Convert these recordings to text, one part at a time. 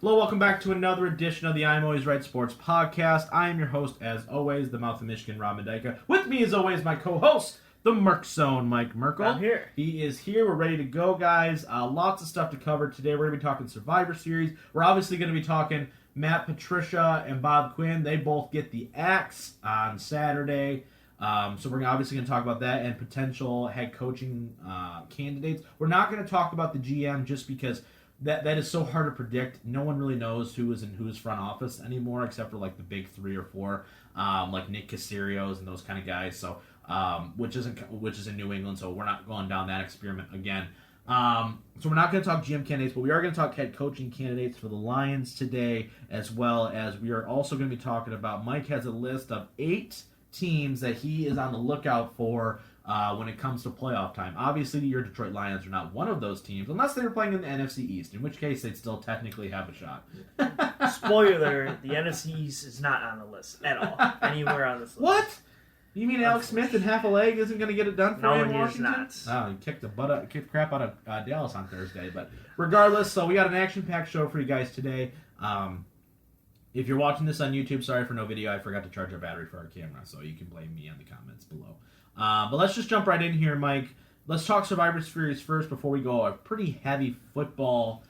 Hello, welcome back to another edition of the I'm Always Right Sports Podcast. I am your host, as always, the Mouth of Michigan, Rob Mendyka. With me, as always, my co-host, the Merc Zone, Mike Merkel. I'm here. He is here. We're ready to go, guys. Lots of stuff to cover today. We're going to be talking Survivor Series. We're obviously going to be talking Matt Patricia and Bob Quinn. They both get the axe on Saturday. So we're obviously going to talk about that and potential head coaching candidates. We're not going to talk about the GM just because that is so hard to predict. No one really knows who is in whose front office anymore, except for like the big 3 or 4, like Nick Casario's and those kind of guys. So which is in New England. So we're not going down that experiment again. So we're not going to talk GM candidates, but we are going to talk head coaching candidates for the Lions today, as well as we are also going to be talking about. Mike has a list of 8 teams that he is on the lookout for when it comes to playoff time. Obviously, your Detroit Lions are not one of those teams, unless they were playing in the NFC East, in which case they'd still technically have a shot. Spoiler, the NFC East is not on the list at all. Anywhere on this list. What? You mean Alex Smith in half a leg isn't going to get it done for you in Washington? No, he is not. Oh, he kicked the crap out of Dallas on Thursday. But regardless, so we got an action-packed show for you guys today. If you're watching this on YouTube, sorry for no video. I forgot to charge our battery for our camera, so you can blame me on the comments below. But let's just jump right in here, Mike. Let's talk Survivor Series first before we go. A pretty heavy football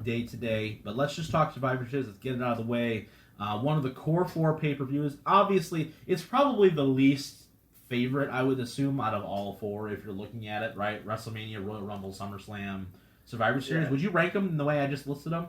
day today, but let's just talk Survivor Series. Let's get it out of the way. One of the core 4 pay-per-views. Obviously, it's probably the least favorite, I would assume, out of all 4 if you're looking at it, right? WrestleMania, Royal Rumble, SummerSlam, Survivor Series. Yeah. Would you rank them in the way I just listed them?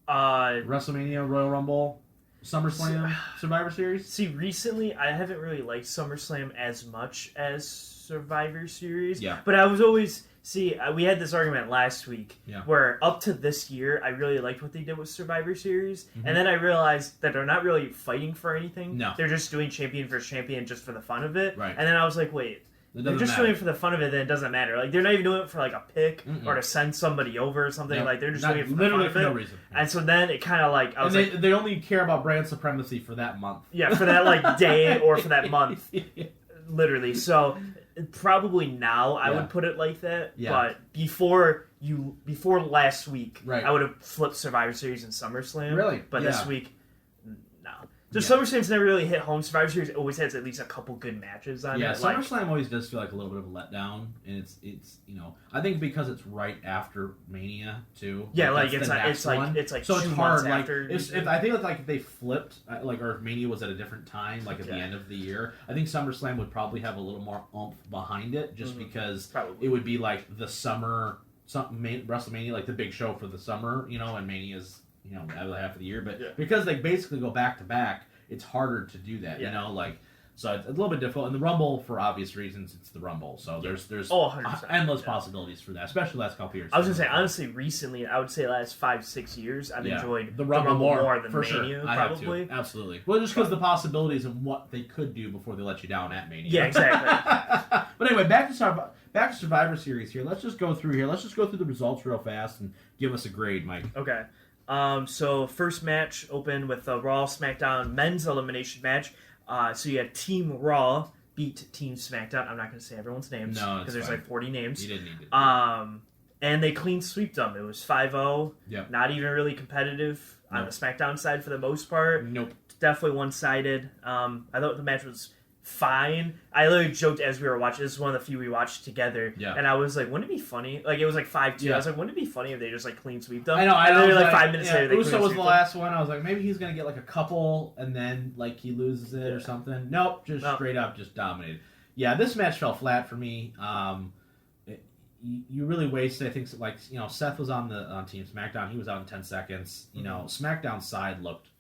WrestleMania, Royal Rumble, SummerSlam, Survivor Series? See, recently, I haven't really liked SummerSlam as much as Survivor Series. Yeah. But I was always... See, we had this argument last week where up to this year, I really liked what they did with Survivor Series. Mm-hmm. And then I realized that they're not really fighting for anything. No. They're just doing champion versus champion just for the fun of it. Right. And then I was like, wait... They're just doing it for the fun of it, then it doesn't matter. Like, they're not even doing it for, like, a pick or to send somebody over or something. Nope. Like, they're just doing it for the fun of it. No reason. And so then it kind of, like, I was like... They only care about brand supremacy for that month. Yeah, for that, like, day or for that month. Literally. So, probably now I would put it like that. Yeah. But before last week, I would have flipped Survivor Series and SummerSlam. Really? But this week, no. So SummerSlam's never really hit home. Survivor Series always has at least a couple good matches on it. Yeah, SummerSlam always does feel like a little bit of a letdown, and it's I think because it's right after Mania too. Yeah, like it's like so it's hard. Like after. If I think it's like if they flipped, or if Mania was at a different time, like at the end of the year, I think SummerSlam would probably have a little more oomph behind it, just because it would be like the summer WrestleMania, like the big show for the summer, and Mania's. The other half of the year, but because they basically go back to back, it's harder to do that. So it's a little bit difficult. And the Rumble, for obvious reasons, it's the Rumble. So there's endless possibilities for that, especially the last couple years. I was gonna say honestly, recently, I would say the last 5-6 years, I've enjoyed the Rumble more than for Mania. Sure. Probably, absolutely. Well, just because the possibilities and what they could do before they let you down at Mania. Yeah, exactly. But anyway, back to Survivor Series here. Let's just go through the results real fast and give us a grade, Mike. Okay. So first match opened with a Raw SmackDown men's elimination match. So you had Team Raw beat Team SmackDown. I'm not going to say everyone's names because there's like 40 names. You didn't need it. And they clean sweeped them. It was 5-0. Yep. Not even really competitive on the SmackDown side for the most part. Nope. Definitely one-sided. I thought the match was fine. I literally joked as we were watching. This is one of the few we watched together. Yeah. And I was like, wouldn't it be funny? Like, it was like 5-2. Yeah. I was like, wouldn't it be funny if they just like clean sweep them? I know. And literally like 5 minutes later, they Uso was the them. last one. I was like, maybe he's going to get like a couple and then like he loses it or something. Nope. Straight up just dominated. Yeah, this match fell flat for me. You really wasted, I think, like, Seth was on Team SmackDown. He was out in 10 seconds. SmackDown's side looked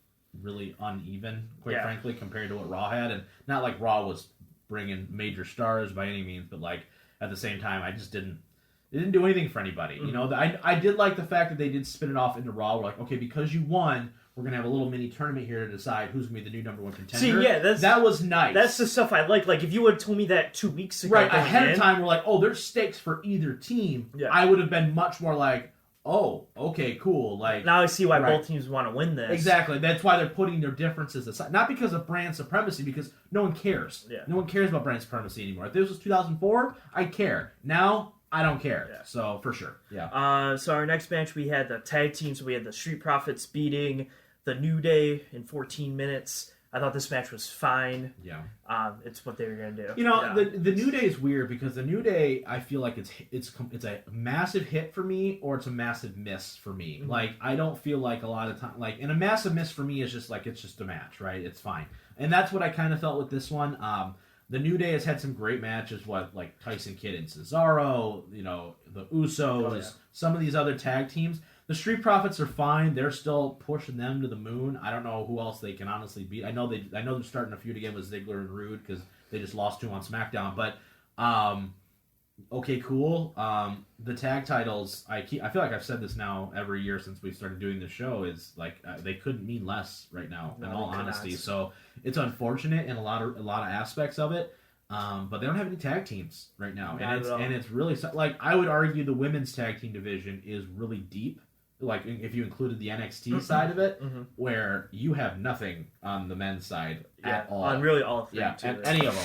really uneven, quite frankly, compared to what Raw had. And not like Raw was bringing major stars by any means, but like at the same time, it didn't do anything for anybody. Mm-hmm. I did like the fact that they did spin it off into Raw. We're like, okay, because you won, we're gonna have a little mini tournament here to decide who's gonna be the new number 1 contender. See, that was nice. That's the stuff I like. Like if you would have told me that 2 weeks ago, right ahead of time, we're like, oh, there's stakes for either team. Yeah. I would have been much more like, oh, okay, cool. Like now I see why both teams want to win this. Exactly. That's why they're putting their differences aside. Not because of brand supremacy, because no one cares. Yeah. No one cares about brand supremacy anymore. If this was 2004, I'd care. Now, I don't care. Yeah. So, for sure. Yeah. So, our next match, we had the tag teams. We had the Street Profits beating the New Day in 14 minutes. I thought this match was fine. Yeah. It's what they were going to do. You know, the New Day is weird because the New Day, I feel like it's a massive hit for me or it's a massive miss for me. Mm-hmm. Like, I don't feel like a lot of time, like, and a massive miss for me is just like, it's just a match, right? It's fine. And that's what I kind of felt with this one. The New Day has had some great matches, like Tyson Kidd and Cesaro, you know, the Usos, some of these other tag teams. The Street Profits are fine. They're still pushing them to the moon. I don't know who else they can honestly beat. I know they're starting a feud again with Ziggler and Rude because they just lost to on SmackDown. But okay, cool. The tag titles. I feel like I've said this now every year since we started doing the show. Is like they couldn't mean less right now. In all honesty, so it's unfortunate in a lot of aspects of it. But they don't have any tag teams right now, and it's really like I would argue the women's tag team division is really deep. Like, if you included the NXT side of it, where you have nothing on the men's side at all. On really all three. Yeah, any of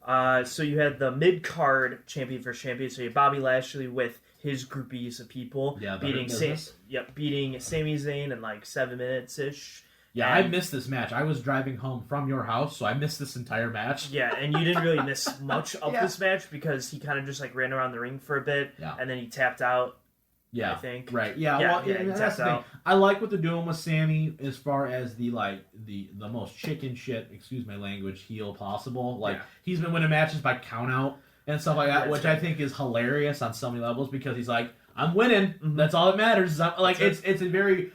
them. So you had the mid-card champion for champion. So you had Bobby Lashley with his groupies of people. Yeah, beating Sami Zayn in like 7 minutes-ish. Yeah, I missed this match. I was driving home from your house, so I missed this entire match. Yeah, and you didn't really miss much of this match because he kind of just like ran around the ring for a bit, and then he tapped out. Yeah, I think. Right. Yeah. Well, that's the thing. I like what they're doing with Sammy as far as the most chicken shit, excuse my language, heel possible. Like he's been winning matches by count out and stuff like that, which I think is hilarious on so many levels because he's like, I'm winning. Mm-hmm. That's all that matters. It's a very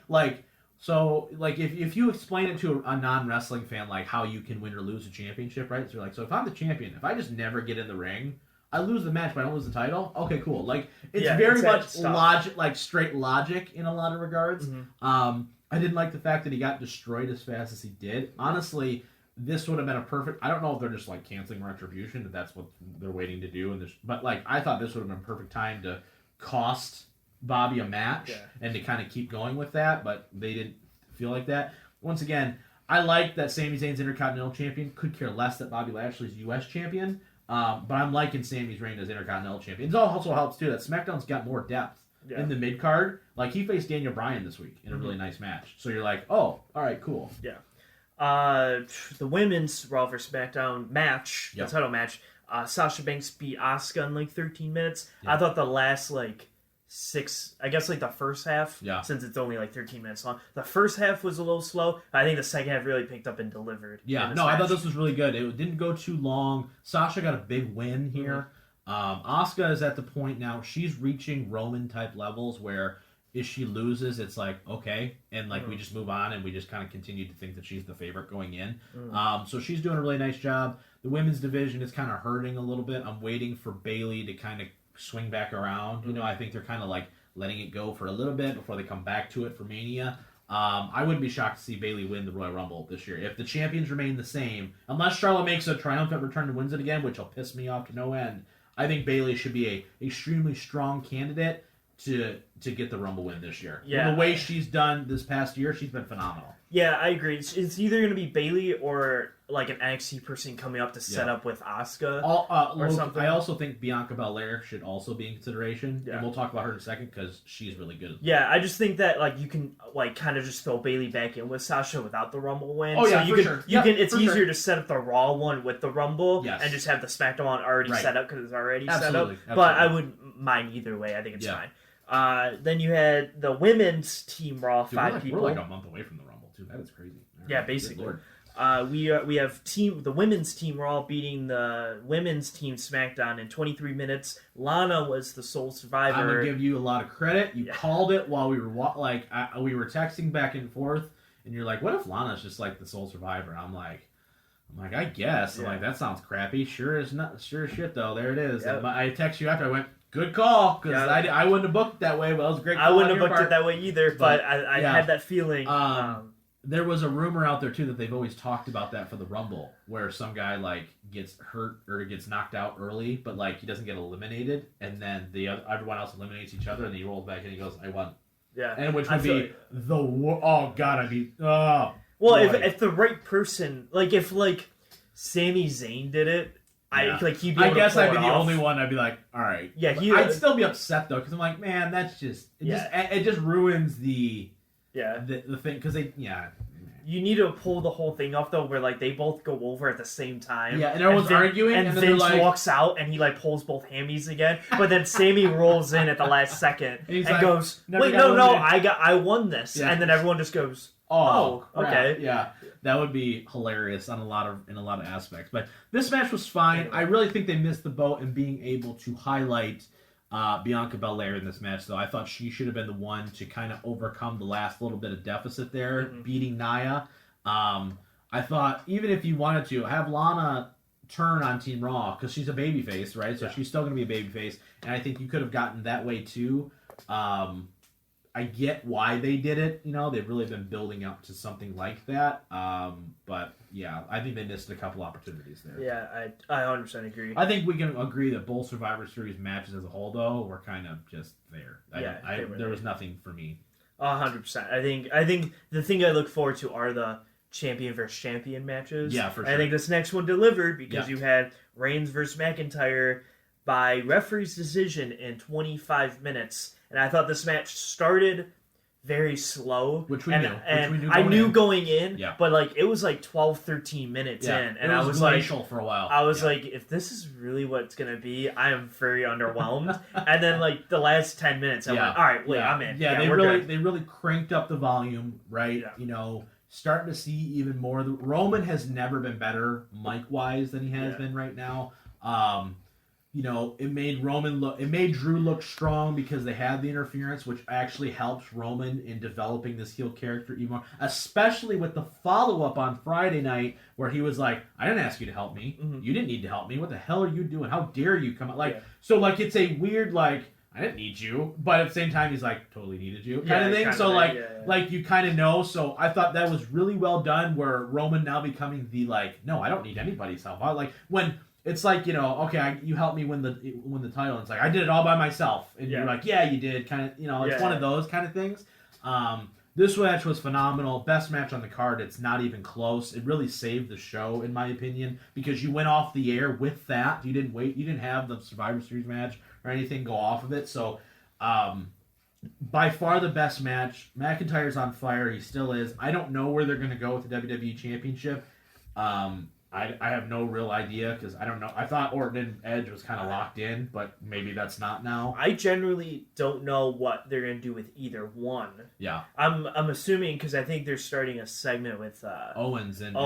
so if you explain it to a non-wrestling fan like how you can win or lose a championship, right? So you're like, so if I'm the champion, if I just never get in the ring, I lose the match, but I don't lose the title. Okay, cool. Like it's very much logic, like straight logic in a lot of regards. Mm-hmm. I didn't like the fact that he got destroyed as fast as he did. Honestly, this would have been a perfect. I don't know if they're just like canceling Retribution, if that's what they're waiting to do. But like I thought this would have been a perfect time to cost Bobby a match and to kind of keep going with that, but they didn't feel like that. Once again, I like that Sami Zayn's Intercontinental Champion. Could care less that Bobby Lashley's U.S. Champion. But I'm liking Sami's reign as Intercontinental Champion. It also helps, too, that SmackDown's got more depth in the mid-card. Like, he faced Daniel Bryan this week in a really nice match. So you're like, oh, all right, cool. Yeah. The women's Raw vs. SmackDown match, the title match, Sasha Banks beat Asuka in, 13 minutes. Yep. I thought the last, the first half, since it's only 13 minutes long, the first half was a little slow. I think the second half really picked up and delivered. Yeah, no, I thought this was really good. It didn't go too long. Sasha got a big win here. Asuka is at the point now, she's reaching Roman-type levels where if she loses, it's like, okay, and we just move on and we just kind of continue to think that she's the favorite going in. So she's doing a really nice job. The women's division is kind of hurting a little bit. I'm waiting for Bayley to kind of swing back around. You know, I think they're kind of letting it go for a little bit before they come back to it for Mania. I wouldn't be shocked to see Bayley win the Royal Rumble this year. If the champions remain the same, unless Charlotte makes a triumphant return and wins it again, which will piss me off to no end, I think Bayley should be a extremely strong candidate to get the Rumble win this year. Yeah. The way she's done this past year, she's been phenomenal. Yeah, I agree. It's either going to be Bayley or an NXT person coming up to set up with Asuka or something. I also think Bianca Belair should also be in consideration. Yeah. And we'll talk about her in a second because she's really good. Yeah, I just think that you can kind of just throw Bayley back in with Sasha without the Rumble win. Oh yeah, sure. It's easier to set up the Raw one with the Rumble and just have the SmackDown one already set up because it's already set up. But I wouldn't mind either way. I think it's fine. Then you had the women's team Raw, 5 people. We're a month away from the Rumble too. That is crazy. Yeah, basically. We have the women's team Raw beating the women's team SmackDown in 23 minutes. Lana was the sole survivor. I'm gonna give you a lot of credit. You called it while we were we were texting back and forth, and you're like, "What if Lana's just the sole survivor?" I'm like, I guess. I'm like, that sounds crappy. Sure as shit though. There it is. Yep. I text you after. I went, good call, because I wouldn't have booked it that way, but it was a great call. I wouldn't have booked it that way either, but I had that feeling. There was a rumor out there, too, that they've always talked about that for the Rumble, where some guy, gets hurt or gets knocked out early, but, he doesn't get eliminated, and then everyone else eliminates each other, and he rolls back and he goes, I won. Yeah. And which would be oh, God, Well, if the right person, if Sami Zayn did it, Yeah. He'd be able I guess I'd be the off. only one. I'd be like, all right. Yeah, I'd still be upset though, because I'm like, man, that's just it just ruins the thing because You need to pull the whole thing off though, where like they both go over at the same time. Yeah, and everyone's arguing, and Vince walks out and he like pulls both hammies again, but then Sammy rolls in at the last second and like, goes, "Wait, no, I won this," and then everyone just goes, "Oh, okay." Yeah, that would be hilarious in a lot of aspects. But this match was fine. I really think they missed the boat in being able to highlight Bianca Belair in this match, though. I thought she should have been the one to kind of overcome the last little bit of deficit there, beating Nia. I thought even if you wanted to have Lana turn on Team Raw, because she's a babyface, right? So she's still going to be a babyface, and I think you could have gotten that way too. I get why they did it. You know, they've really been building up to something like that. But yeah, I think they missed a couple opportunities there. Yeah, I 100% agree. I think we can agree that both Survivor Series matches as a whole, though, were kind of just there. There was nothing for me. 100%. I think the thing I look forward to are the champion versus champion matches. Yeah, for sure. I think this next one delivered because you had Reigns versus McIntyre by referee's decision in 25 minutes. And I thought this match started very slow. Which we knew. And I knew going in, but like it was like 12, 13 minutes in. And I was like, for a while. I was like, if this is really what it's going to be, I am very underwhelmed. And then like the last 10 minutes, I went, all right, wait, I'm in. Yeah, they really cranked up the volume, right? Yeah. You know, starting to see even more. Roman has never been better mic-wise than he has been right now. You know, it made Drew look strong because they had the interference, which actually helps Roman in developing this heel character even more, especially with the follow-up on Friday night where he was like, I didn't ask you to help me. Mm-hmm. You didn't need to help me. What the hell are you doing? How dare you come out? So like, it's a weird, like, I didn't need you, but at the same time, he's like, totally needed you kind of thing. So like you kind of know. So I thought that was really well done where Roman now becoming the like, no, I don't need anybody's help. When it's like, you know, okay, you helped me win the title. And it's like, I did it all by myself. And you're like, yeah, you did. Kind of, you know, it's one of those kind of things. This match was phenomenal. Best match on the card. It's not even close. It really saved the show, in my opinion, because you went off the air with that. You didn't have the Survivor Series match or anything go off of it. So, by far the best match. McIntyre's on fire. He still is. I don't know where they're going to go with the WWE Championship. I have no real idea because I don't know. I thought Orton and Edge was kind of locked in, but maybe that's not now. I generally don't know what they're going to do with either one. Yeah. I'm assuming because I think they're starting a segment with Owens and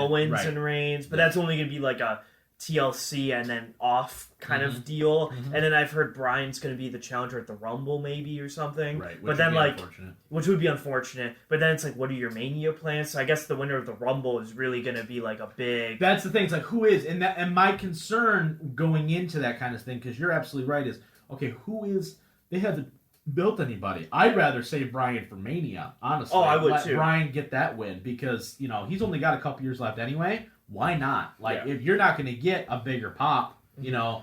Reigns, but that's only going to be like a TLC and then off kind of deal. Mm-hmm. And then I've heard Bryan's going to be the challenger at the Rumble maybe or something. Right. Which would be unfortunate. But then it's like, what are your Mania plans? So I guess the winner of the Rumble is really going to be like a big... That's the thing. It's like, who is? And my concern going into that kind of thing, because you're absolutely right, is, okay, who is... They haven't built anybody. I'd rather save Bryan for Mania, honestly. Oh, I would Let too. Bryan get that win because, you know, he's only got a couple years left anyway. Why not? If you're not going to get a bigger pop, you know,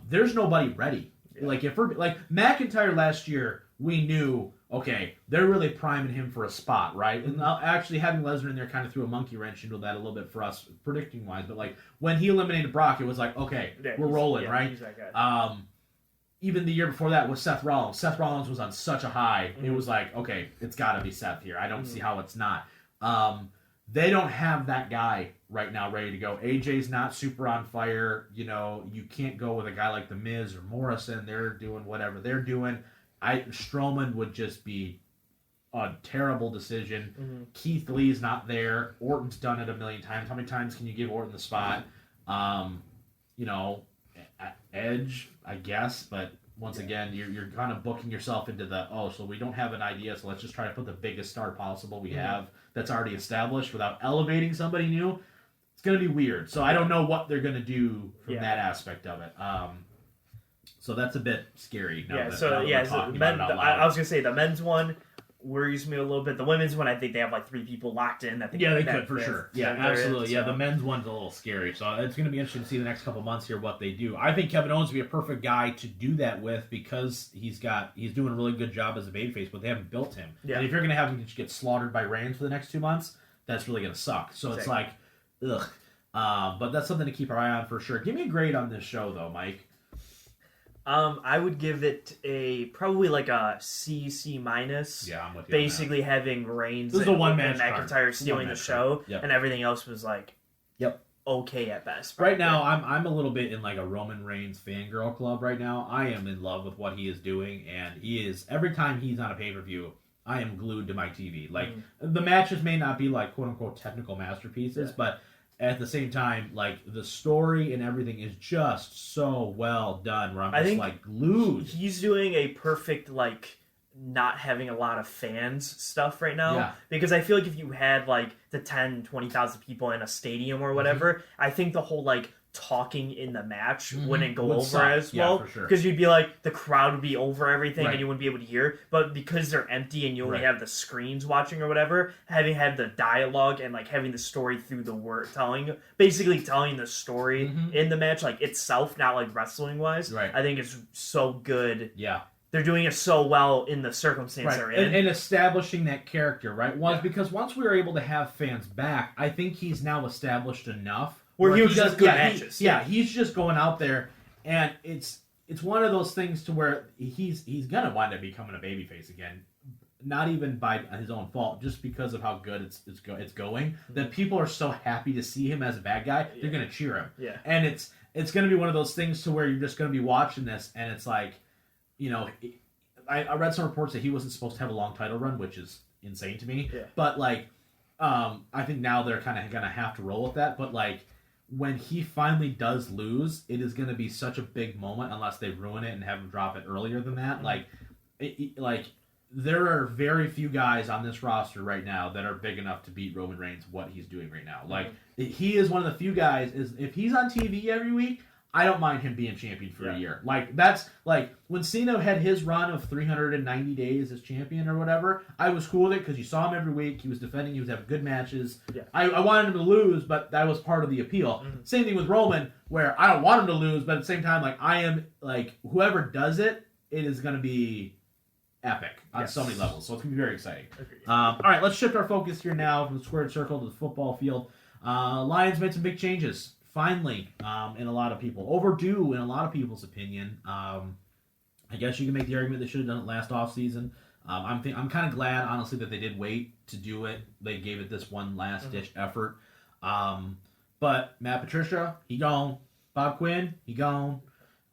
there's nobody ready. Yeah. Like if we're like McIntyre last year, we knew, okay, they're really priming him for a spot, right? And actually having Lesnar in there kind of threw a monkey wrench into that a little bit for us predicting wise. But like when he eliminated Brock, it was like, okay, we're rolling, right? He's that guy. Even the year before that was Seth Rollins. Seth Rollins was on such a high. It was like, okay, it's got to be Seth here. I don't see how it's not. They don't have that guy right now ready to go. AJ's not super on fire. You know, you can't go with a guy like The Miz or Morrison. They're doing whatever they're doing. Strowman would just be a terrible decision. Mm-hmm. Keith Lee's not there. Orton's done it a million times. How many times can you give Orton the spot? You know, Edge, I guess, but once again, you're kind of booking yourself into so we don't have an idea, so let's just try to put the biggest star possible we have that's already established without elevating somebody new. It's going to be weird. So I don't know what they're going to do from that aspect of it. So that's a bit scary. I was going to say the men's one worries me a little bit. The women's one, I think they have like 3 people locked in. I think they could for sure. Yeah, absolutely. Yeah, the men's one's a little scary. So it's going to be interesting to see the next couple months here what they do. I think Kevin Owens would be a perfect guy to do that with because he's doing a really good job as a babyface, but they haven't built him. Yeah. And if you're going to have him get slaughtered by Reigns for the next 2 months, that's really going to suck. So It's like, ugh. But that's something to keep our eye on for sure. Give me a grade on this show, though, Mike. I would give it probably like a C minus. Yeah, I'm with you. Basically, having Reigns and McIntyre stealing the show, yep. and everything else was like, yep, okay at best. Right now, I'm a little bit in like a Roman Reigns fangirl club right now. I am in love with what he is doing, and he is every time he's on a pay-per-view, I am glued to my TV. Like the matches may not be like quote unquote technical masterpieces, but at the same time, like the story and everything is just so well done. Where I'm just like glued. He's doing a perfect like not having a lot of fans stuff right now, because I feel like if you had like the 10-20,000 people in a stadium or whatever, I think the whole like talking in the match wouldn't go over as well, because you'd be like the crowd would be over everything and you wouldn't be able to hear, but because they're empty and you only have the screens watching or whatever, having had the dialogue and like having the story through the word basically telling the story in the match like itself, not like wrestling wise, I think it's so good. They're doing it so well in the circumstance they're in. And establishing that character, right? Because once we were able to have fans back, I think he's now established enough where he does good matches. He's just going out there, and it's one of those things to where he's gonna wind up becoming a babyface again, not even by his own fault, just because of how good it's going. That people are so happy to see him as a bad guy, they're gonna cheer him. And it's gonna be one of those things to where you're just gonna be watching this, and it's like, you know, I read some reports that he wasn't supposed to have a long title run, which is insane to me. But like, I think now they're kind of gonna have to roll with that. But like, when he finally does lose, it is going to be such a big moment, unless they ruin it and have him drop it earlier than that. Like, there are very few guys on this roster right now that are big enough to beat Roman Reigns what he's doing right now. Like, he is one of the few guys. If he's on TV every week, I don't mind him being champion for a year. Like, that's like when Cena had his run of 390 days as champion or whatever, I was cool with it because you saw him every week. He was defending. He was having good matches. I wanted him to lose, but that was part of the appeal. Same thing with Roman, where I don't want him to lose, but at the same time, like, I am, like, whoever does it, it is going to be epic on so many levels. So it's going to be very exciting. All right, let's shift our focus here now from the squared circle to the football field. Lions made some big changes. Finally, in a lot of people, overdue in a lot of people's opinion. I guess you can make the argument they should have done it last offseason. I'm kind of glad, honestly, that they did wait to do it. They gave it this one last-ditch effort. But Matt Patricia, he gone. Bob Quinn, he gone.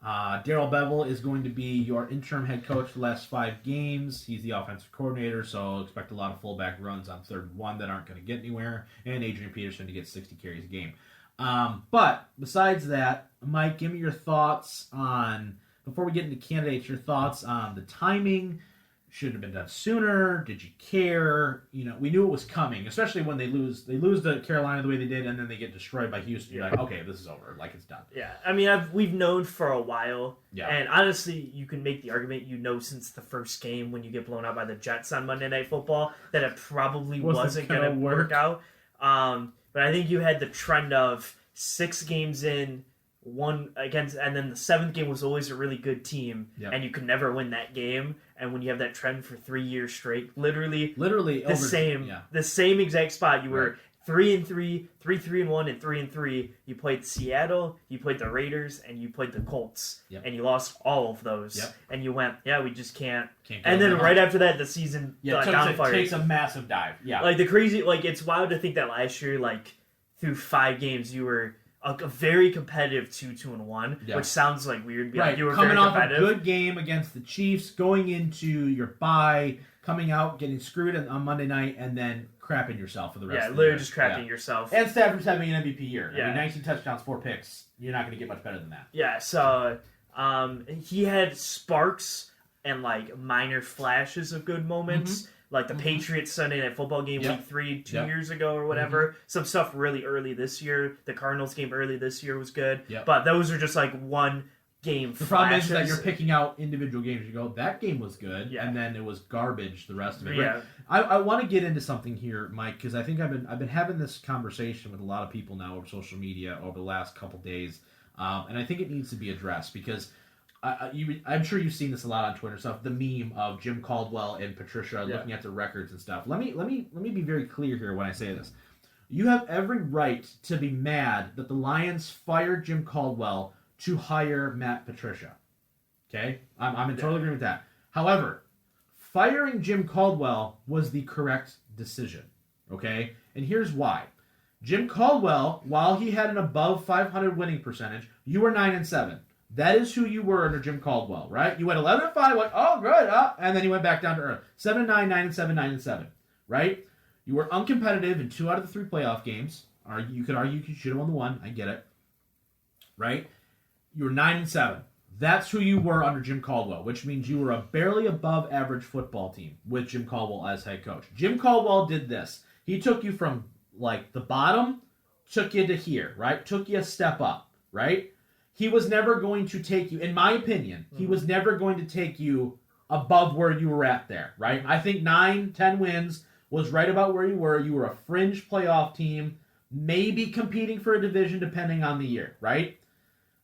Darrell Bevell is going to be your interim head coach for the last 5 games. He's the offensive coordinator, so expect a lot of fullback runs on 3rd and 1 that aren't going to get anywhere, and Adrian Peterson to get 60 carries a game. But besides that, Mike, give me your thoughts on, before we get into candidates, your thoughts on the timing. Should it have been done sooner? Did you care? You know, we knew it was coming, especially when they lose to Carolina the way they did, and then they get destroyed by Houston. You're like, okay, this is over. Like, it's done. Yeah, I mean, we've known for a while. Yeah. And honestly, you can make the argument, since the first game when you get blown out by the Jets on Monday Night Football, that it probably wasn't going to work out. But I think you had the trend of 6 games in, 1 against, and then the 7th game was always a really good team, and you could never win that game. And when you have that trend for 3 years straight, literally the same exact spot, you were 3-3, 3-3-1, and 3-3. You played Seattle, you played the Raiders, and you played the Colts, and you lost all of those. And you went, we just can't. And then right after that, the season takes a massive dive. Like the crazy, like it's wild to think that last year, like through 5 games, you were a very competitive 2-1, which sounds like weird. Like you were coming off a good game against the Chiefs, going into your bye, coming out, getting screwed on Monday night, and then crapping yourself for the rest of the year. Literally just crapping yourself. And Stafford's having an MVP year. I mean, 19 touchdowns, 4 picks. You're not going to get much better than that. Yeah, so he had sparks and like minor flashes of good moments. Like the Patriots Sunday Night Football game week 3 2 years ago or whatever. Some stuff really early this year. The Cardinals game early this year was good. But those are just like one game The problem is that you're picking out individual games. You go, that game was good, and then it was garbage the rest of it. Right? I want to get into something here, Mike, because I think I've been having this conversation with a lot of people now over social media over the last couple days, and I think it needs to be addressed because I'm sure you've seen this a lot on Twitter stuff. The meme of Jim Caldwell and Patricia looking at their records and stuff. Let me be very clear here when I say this. you have every right to be mad that the Lions fired Jim Caldwell to hire Matt Patricia. Okay? I'm in total agreement with that. However, firing Jim Caldwell was the correct decision. Okay? And here's why. Jim Caldwell, while he had an above 500 winning percentage, you were 9-7. That is who you were under Jim Caldwell, right? You went 11-5, went, oh, good, and then you went back down to earth. 7-9, 9-7, 9-7, right? You were uncompetitive in 2 out of the 3 playoff games. Or you could argue you should have won the 1. I get it. Right? You were 9-7. That's who you were under Jim Caldwell, which means you were a barely above average football team with Jim Caldwell as head coach. Jim Caldwell did this. He took you from, like, the bottom, took you to here, right? Took you a step up, right? He was never going to take you, in my opinion, he was never going to take you above where you were at there, right? I think 9-10 wins was right about where you were. You were a fringe playoff team, maybe competing for a division depending on the year, right?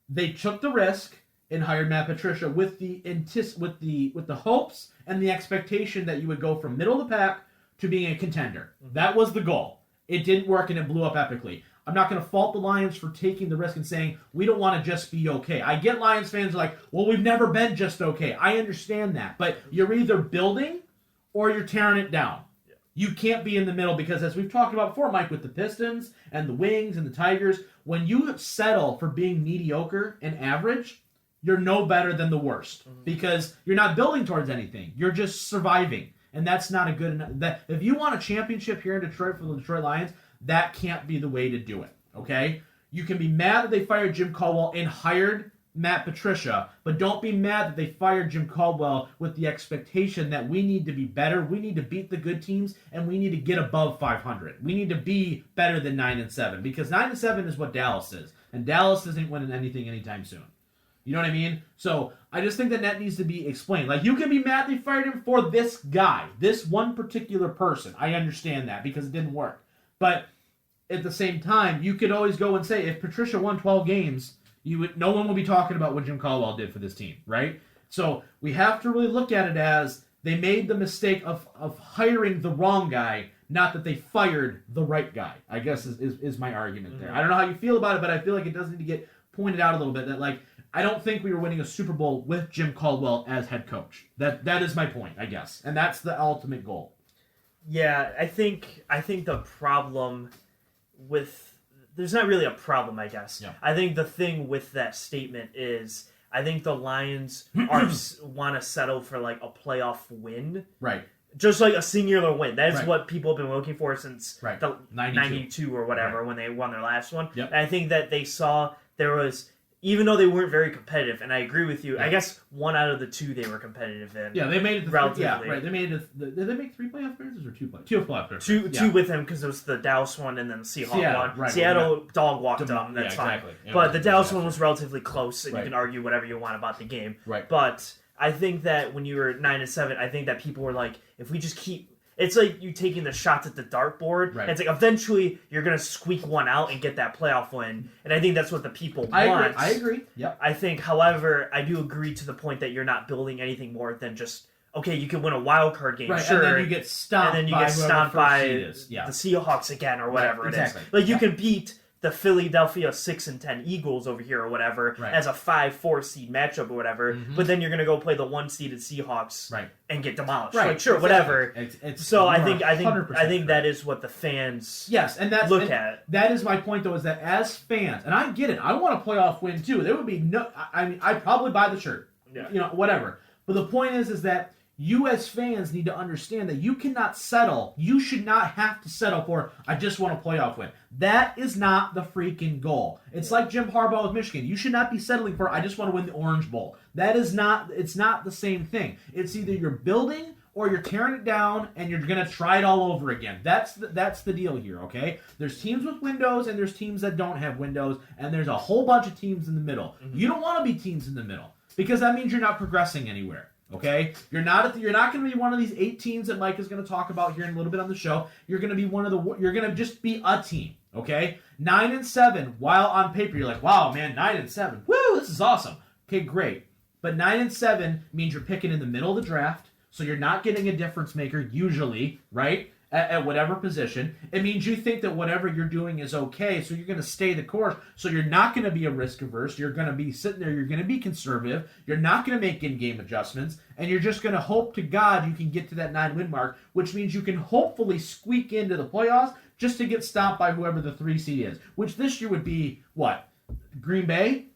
They took the risk and hired Matt Patricia with the hopes and the expectation that you would go from middle of the pack to being a contender. That was the goal. It didn't work and it blew up epically. I'm not going to fault the Lions for taking the risk and saying, we don't want to just be okay. I get Lions fans like, well, we've never been just okay. I understand that. But you're either building or you're tearing it down. Yeah. You can't be in the middle because, as we've talked about before, Mike, with the Pistons and the Wings and the Tigers, when you settle for being mediocre and average, you're no better than the worst because you're not building towards anything. You're just surviving. And that's not a good enough. If you want a championship here in Detroit for the Detroit Lions, that can't be the way to do it, okay? You can be mad that they fired Jim Caldwell and hired Matt Patricia, but don't be mad that they fired Jim Caldwell with the expectation that we need to be better, we need to beat the good teams, and we need to get above 500. We need to be better than 9-7, because 9-7 is what Dallas is, and Dallas isn't winning anything anytime soon. You know what I mean? So I just think that needs to be explained. Like, you can be mad they fired him for this guy, this one particular person. I understand that because it didn't work. But at the same time, you could always go and say, if Patricia won 12 games, no one will be talking about what Jim Caldwell did for this team, right? So we have to really look at it as they made the mistake of hiring the wrong guy, not that they fired the right guy, I guess is my argument there. I don't know how you feel about it, but I feel like it does need to get pointed out a little bit that, like, I don't think we were winning a Super Bowl with Jim Caldwell as head coach. That is my point, I guess. And that's the ultimate goal. Yeah, I think the problem with... There's not really a problem, I guess. Yeah. I think the thing with that statement is I think the Lions want to settle for, like, a playoff win. Right. Just like a singular win. That's what people have been looking for since the 92 or whatever when they won their last one. Yep. And I think that they saw there was... Even though they weren't very competitive, and I agree with you, I guess 1 out of the 2 they were competitive in. Yeah, they made it. They made it. Did they make 3 playoff appearances or 2 playoff? 2 playoff appearances. Two with them because it was the Dallas one and then the Seahawks one. Right, Seattle dog walked them. That's fine. Exactly. But the Dallas one was relatively close, and you can argue whatever you want about the game. Right. But I think that when you were 9-7, I think that people were like, if we just keep. It's like you taking the shots at the dartboard. Right. It's like eventually you're going to squeak one out and get that playoff win. And I think that's what the people want. I agree. Yep. I think, however, I do agree to the point that you're not building anything more than just, okay, you can win a wild card game, sure. And then you get stomped by the Seahawks again or whatever it is. Like, you can beat the Philadelphia 6-10 Eagles over here or whatever as a 5-4 seed matchup or whatever, but then you're going to go play the 1-seeded Seahawks and get demolished. Right. Like, sure, whatever. So I think that is what the fans look at. That is my point, though, is that as fans, and I get it, I want a playoff win too. There would be I'd probably buy the shirt. Yeah. Whatever. But the point is that you as fans need to understand that you cannot settle. You should not have to settle for, I just want a playoff win. That is not the freaking goal. It's like Jim Harbaugh with Michigan. You should not be settling for, I just want to win the Orange Bowl. It's not the same thing. It's either you're building or you're tearing it down and you're going to try it all over again. That's the deal here, okay? There's teams with windows and there's teams that don't have windows, and there's a whole bunch of teams in the middle. You don't want to be teams in the middle because that means you're not progressing anywhere. Okay, you're not going to be one of these 8 teams that Mike is going to talk about here in a little bit on the show. You're going to be you're going to just be a team. Okay, 9-7. While on paper you're like, wow, man, 9-7. Woo, this is awesome. Okay, great. But 9-7 means you're picking in the middle of the draft, so you're not getting a difference maker usually, right? at whatever position. It means you think that whatever you're doing is okay, so you're going to stay the course. So you're not going to be a risk averse. You're going to be sitting there. You're going to be conservative. You're not going to make in-game adjustments, and you're just going to hope to God you can get to that 9-win mark, which means you can hopefully squeak into the playoffs just to get stopped by whoever the 3 seed is, which this year would be, what, Green Bay?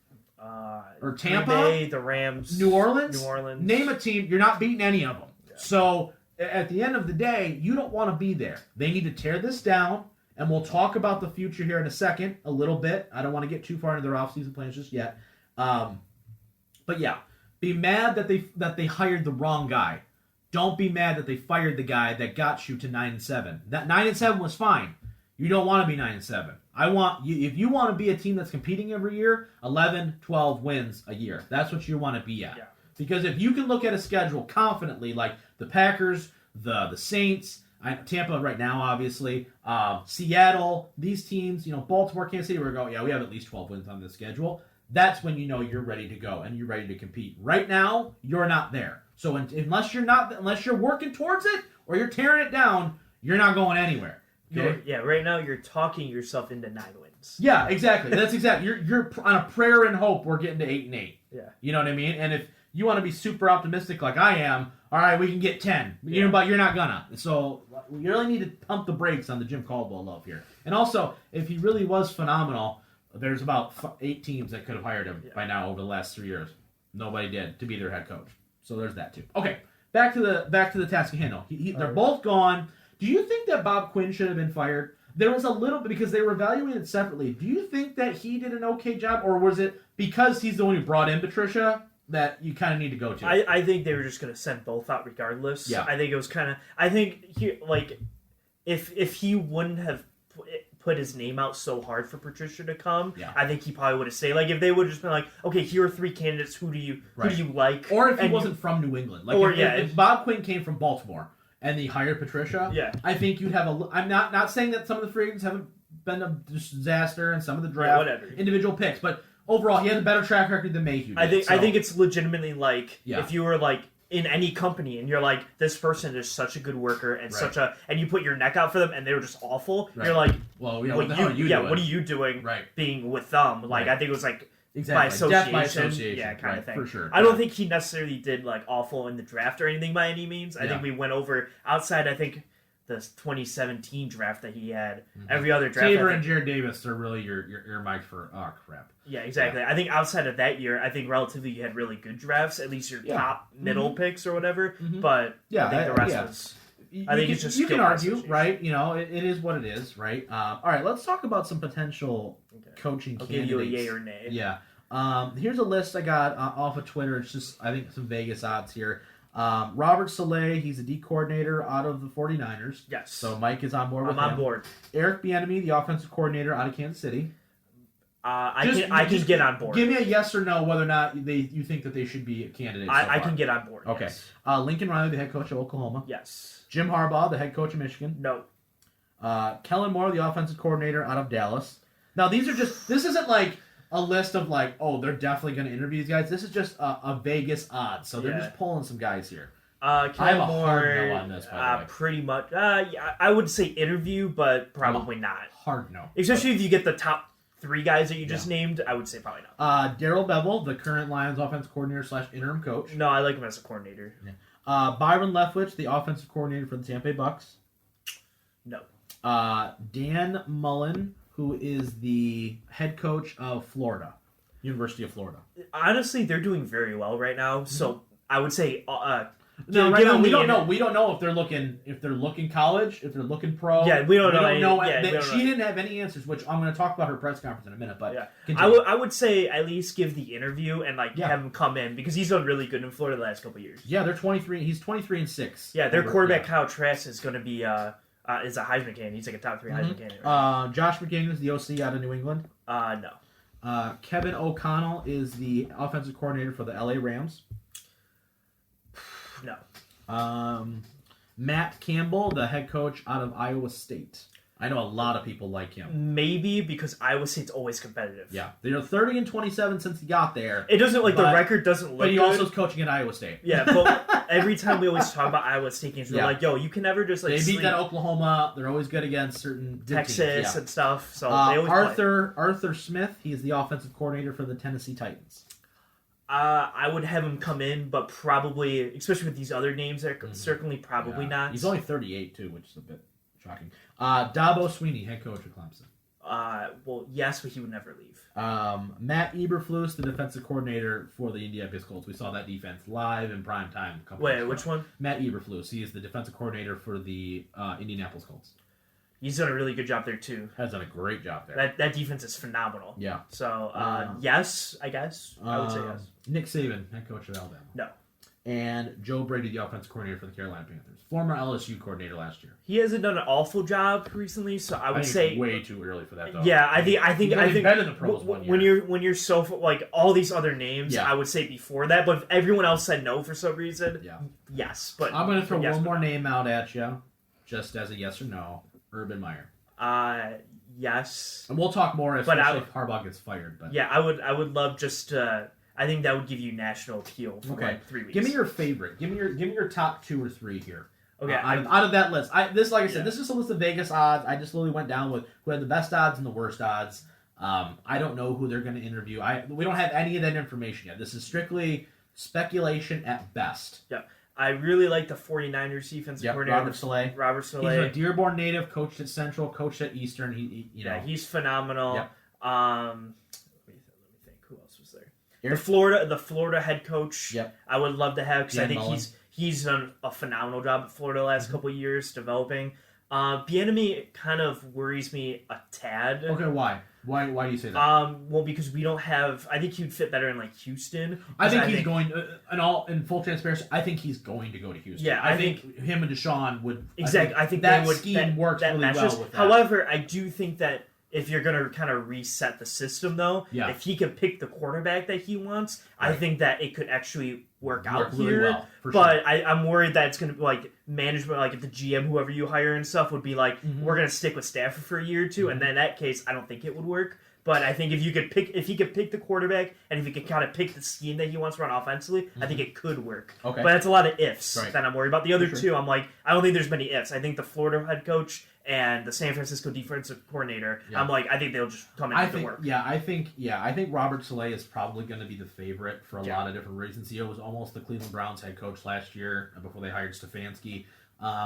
Or Tampa? Green Bay, the Rams. New Orleans? New Orleans. Name a team. You're not beating any of them. Yeah. So at the end of the day, you don't want to be there. They need to tear this down, and we'll talk about the future here in a second, a little bit. I don't want to get too far into their offseason plans just yet. But yeah, be mad that they hired the wrong guy. Don't be mad that they fired the guy that got you to 9-7. That 9-7 was fine. You don't want to be 9-7. I want you, if you want to be a team that's competing every year, 11, 12 wins a year. That's what you want to be at. Yeah. Because if you can look at a schedule confidently, like the Packers, the Saints, Tampa right now, obviously, Seattle, these teams, Baltimore, Kansas City, we have at least 12 wins on this schedule. That's when you know you're ready to go and you're ready to compete. Right now, you're not there. So unless you're working towards it or you're tearing it down, you're not going anywhere. Okay? Right now you're talking yourself into 9 wins. Yeah, exactly. That's exactly. You're on a prayer and hope we're getting to 8-8. Yeah. You know what I mean? And if you want to be super optimistic like I am, all right, we can get 10. Yeah. But you're not gonna. So you really need to pump the brakes on the Jim Caldwell love here. And also, if he really was phenomenal, there's about 8 teams that could have hired him by now over the last 3 years. Nobody did to be their head coach. So there's that too. Okay, back to the task at hand. They're both gone. Do you think that Bob Quinn should have been fired? There was a little bit, because they were evaluated separately. Do you think that he did an okay job, or was it because he's the one who brought in Patricia that you kind of need to go to? I think they were just going to send both out regardless. Yeah. I think it was kind of... I think, if he wouldn't have put his name out so hard for Patricia to come, I think he probably would have stayed. Like, if they would have just been like, okay, here are 3 candidates, who do you like? Or if he wasn't from New England. Like, if Bob Quinn came from Baltimore and he hired Patricia, I think you'd have a... I'm not saying that some of the free agents haven't been a disaster and some of the draft individual picks, but overall, he has a better track record than Mayhew did. I think it's legitimately like, if you were like in any company and you're like, this person is such a good worker and and you put your neck out for them and they were just awful, you're like, well, what the hell are you doing? What are you doing being with them? Like, I think it was like, by association. By association. Yeah, kind of thing. For sure. I don't think he necessarily did like awful in the draft or anything by any means. I think we went over outside, I think, the 2017 draft that he had. Every other draft. Tabor and Jared Davis are really your earmarked for, crap. Yeah, exactly. Yeah. I think outside of that year, I think relatively you had really good drafts, at least your top middle picks or whatever. But I think the rest was... I think it's just you can argue, right? It is what it is, right? All right, let's talk about some potential coaching candidates. I'll give you a yay or nay. Yeah. Here's a list I got off of Twitter. It's just, I think, some Vegas odds here. Robert Saleh, he's a D coordinator out of the 49ers. Yes. So Mike is on board with him. I'm on board. Eric Bieniemy, the offensive coordinator out of Kansas City. I can get on board. Give me a yes or no whether or not you think that they should be candidates. I can get on board. Okay. Yes. Lincoln Riley, the head coach of Oklahoma. Yes. Jim Harbaugh, the head coach of Michigan. No. Kellen Moore, the offensive coordinator out of Dallas. Now, this isn't like a list of like, oh, they're definitely going to interview these guys. This is just a Vegas odds. So they're just pulling some guys here. Kellen Moore, hard no on this, by the way. Pretty much. I would say interview, but probably not. Hard no. Especially if you get the top 3 guys that you just named, I would say probably not. Darrell Bevell, the current Lions offensive coordinator / interim coach. No, I like him as a coordinator. Yeah. Byron Leftwich, the offensive coordinator for the Tampa Bay Bucks. No. Dan Mullen, who is the head coach of Florida, University of Florida. Honestly, they're doing very well right now. So I would say, no, right now we don't know. We don't know if they're looking college, if they're looking pro. Yeah, we don't know. We don't know. She didn't have any answers, which I'm going to talk about her press conference in a minute. But I would say at least give the interview and have him come in because he's done really good in Florida the last couple of years. Yeah, they're 23. He's 23-6. Yeah, their quarterback Kyle Trask is going to be is a Heisman candidate. He's like a top 3 Heisman candidate. Right? Josh McDaniels, the OC out of New England. No. Kevin O'Connell is the offensive coordinator for the LA Rams. No. Matt Campbell, the head coach out of Iowa State. I know a lot of people like him. Maybe because Iowa State's always competitive. Yeah, they're 30-27 since he got there. It doesn't the record doesn't look. But he good. also is coaching at Iowa State. Yeah, but every time we always talk about Iowa State games, we're like, "Yo, you can never just they beat that Oklahoma. They're always good against certain Texas and stuff." So they always Arthur Smith. He is the offensive coordinator for the Tennessee Titans. I would have him come in, but probably, especially with these other names, certainly probably not. He's only 38 too, which is a bit shocking. Dabo Sweeney, head coach of Clemson. Well, yes, but he would never leave. Matt Eberflus, the defensive coordinator for the Indianapolis Colts. We saw that defense live in prime time. Wait, which one? Matt Eberflus. He is the defensive coordinator for the Indianapolis Colts. He's done a really good job there too. Has done a great job there. That defense is phenomenal. Yeah. So yes, I guess I would say yes. Nick Saban, head coach of Alabama. No. And Joe Brady, the offensive coordinator for the Carolina Panthers. Former LSU coordinator last year. He hasn't done an awful job recently, so I would say it's way too early for that though. Yeah, I think been in the pros 1 year. when you're so like all these other names, I would say before that. But if everyone else said no for some reason, yes. But I'm going to throw one more name out at you, just as a yes or no. Urban Meyer. Yes. And we'll talk more if Harbaugh gets fired. But yeah, I would love just. I think that would give you national appeal for like 3 weeks. Give me your favorite. Give me your top 2 or 3 here. Okay. Out of that list, this is a list of Vegas odds. I just literally went down with who had the best odds and the worst odds. I don't know who they're going to interview. We don't have any of that information yet. This is strictly speculation at best. Yeah. I really like the 49ers defensive coordinator. Robert Saleh. He's a Dearborn native, coached at Central, coached at Eastern. He's phenomenal. Yep. Let me think. Who else was there? The Florida head coach. Yep. I would love to have because I think Mullen. he's done a phenomenal job at Florida the last couple of years developing. Bieniemy kind of worries me a tad. Okay, why? Why do you say that? Well, because we don't have. I think he'd fit better in like Houston. I think he's going. In full transparency, I think he's going to go to Houston. Yeah, I think him and Deshaun would. Exactly. I think that scheme works really well with that. However, I do think that if you're going to kind of reset the system, though, if he could pick the quarterback that he wants, right. I think that it could actually work out really here. Well, but sure. I'm worried that it's going to be like management, like if the GM, whoever you hire and stuff, would be like, we're going to stick with Stafford for a year or two, and then in that case, I don't think it would work. But I think if he could pick the quarterback, and if he could kind of pick the scheme that he wants to run offensively, I think it could work. Okay. But it's a lot of ifs that I'm worried about. The other sure. two, I'm like, I don't think there's many ifs. I think the Florida head coach and the San Francisco defensive coordinator, I'm like, I think they'll just come in and do the work. I think Robert Saleh is probably going to be the favorite for a lot of different reasons. He was almost the Cleveland Browns head coach last year before they hired Stefanski.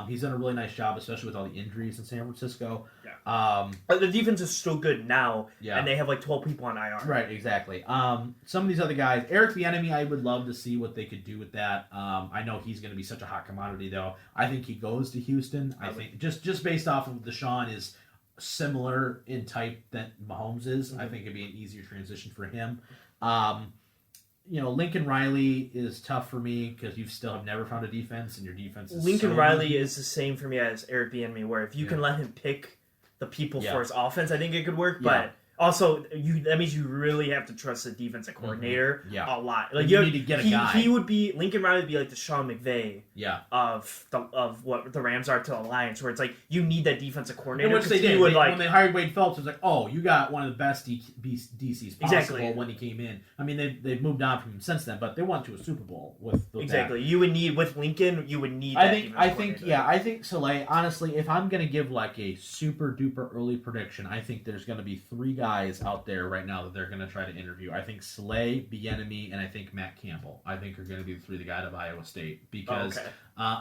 He's done a really nice job, especially with all the injuries in San Francisco. Yeah. But the defense is still good now, and they have like 12 people on IR. Right, exactly. Some of these other guys, Eric Bieniemy, I would love to see what they could do with that. I know he's going to be such a hot commodity, though. I think he goes to Houston. I think just based off of Deshaun is similar in type that Mahomes is. I think it'd be an easier transition for him. Lincoln Riley is tough for me because you still have never found a defense, and your defense is Lincoln Riley is the same for me as Eric Bieniemy, where if you can let him pick the people for his offense, I think it could work. But also, that means you really have to trust the defensive coordinator a lot. Like you need to get a guy. Lincoln Riley would be like the Sean McVay of what the Rams are to the Lions, where it's like you need that defensive coordinator. Which they did. When they hired Wade Phillips, it was like, oh, you got one of the best DCs possible when he came in. I mean, they've moved on from him since then, but they went to a Super Bowl with that. You would need with Lincoln. You would need. I think Saleh. Honestly, if I'm gonna give like a super duper early prediction, I think there's gonna be 3 guys out there right now that they're gonna try to interview. I think Saleh, Bieniemy, and I think Matt Campbell. I think are gonna be the 3 guys out of Iowa State because.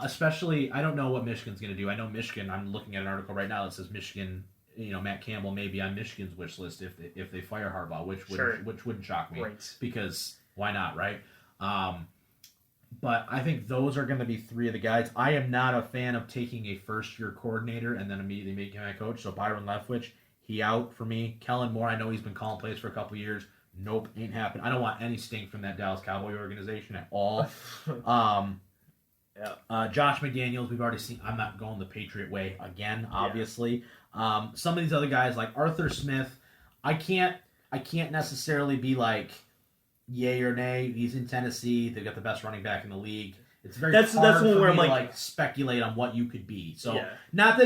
Especially, I don't know what Michigan's going to do. I know Michigan. I'm looking at an article right now that says Michigan. Matt Campbell may be on Michigan's wish list if they fire Harbaugh, which wouldn't shock me because why not, right? But I think those are going to be 3 of the guys. I am not a fan of taking a first-year coordinator and then immediately making him a coach. So Byron Leftwich, he out for me. Kellen Moore, I know he's been calling plays for a couple years. Nope, ain't happening. I don't want any stink from that Dallas Cowboy organization at all. Josh McDaniels, we've already seen. I'm not going the Patriot way again, obviously. Some of these other guys, like Arthur Smith, I can't necessarily be like yay or nay. He's in Tennessee. They've got the best running back in the league. It's very hard for me to speculate on what you could be. So not that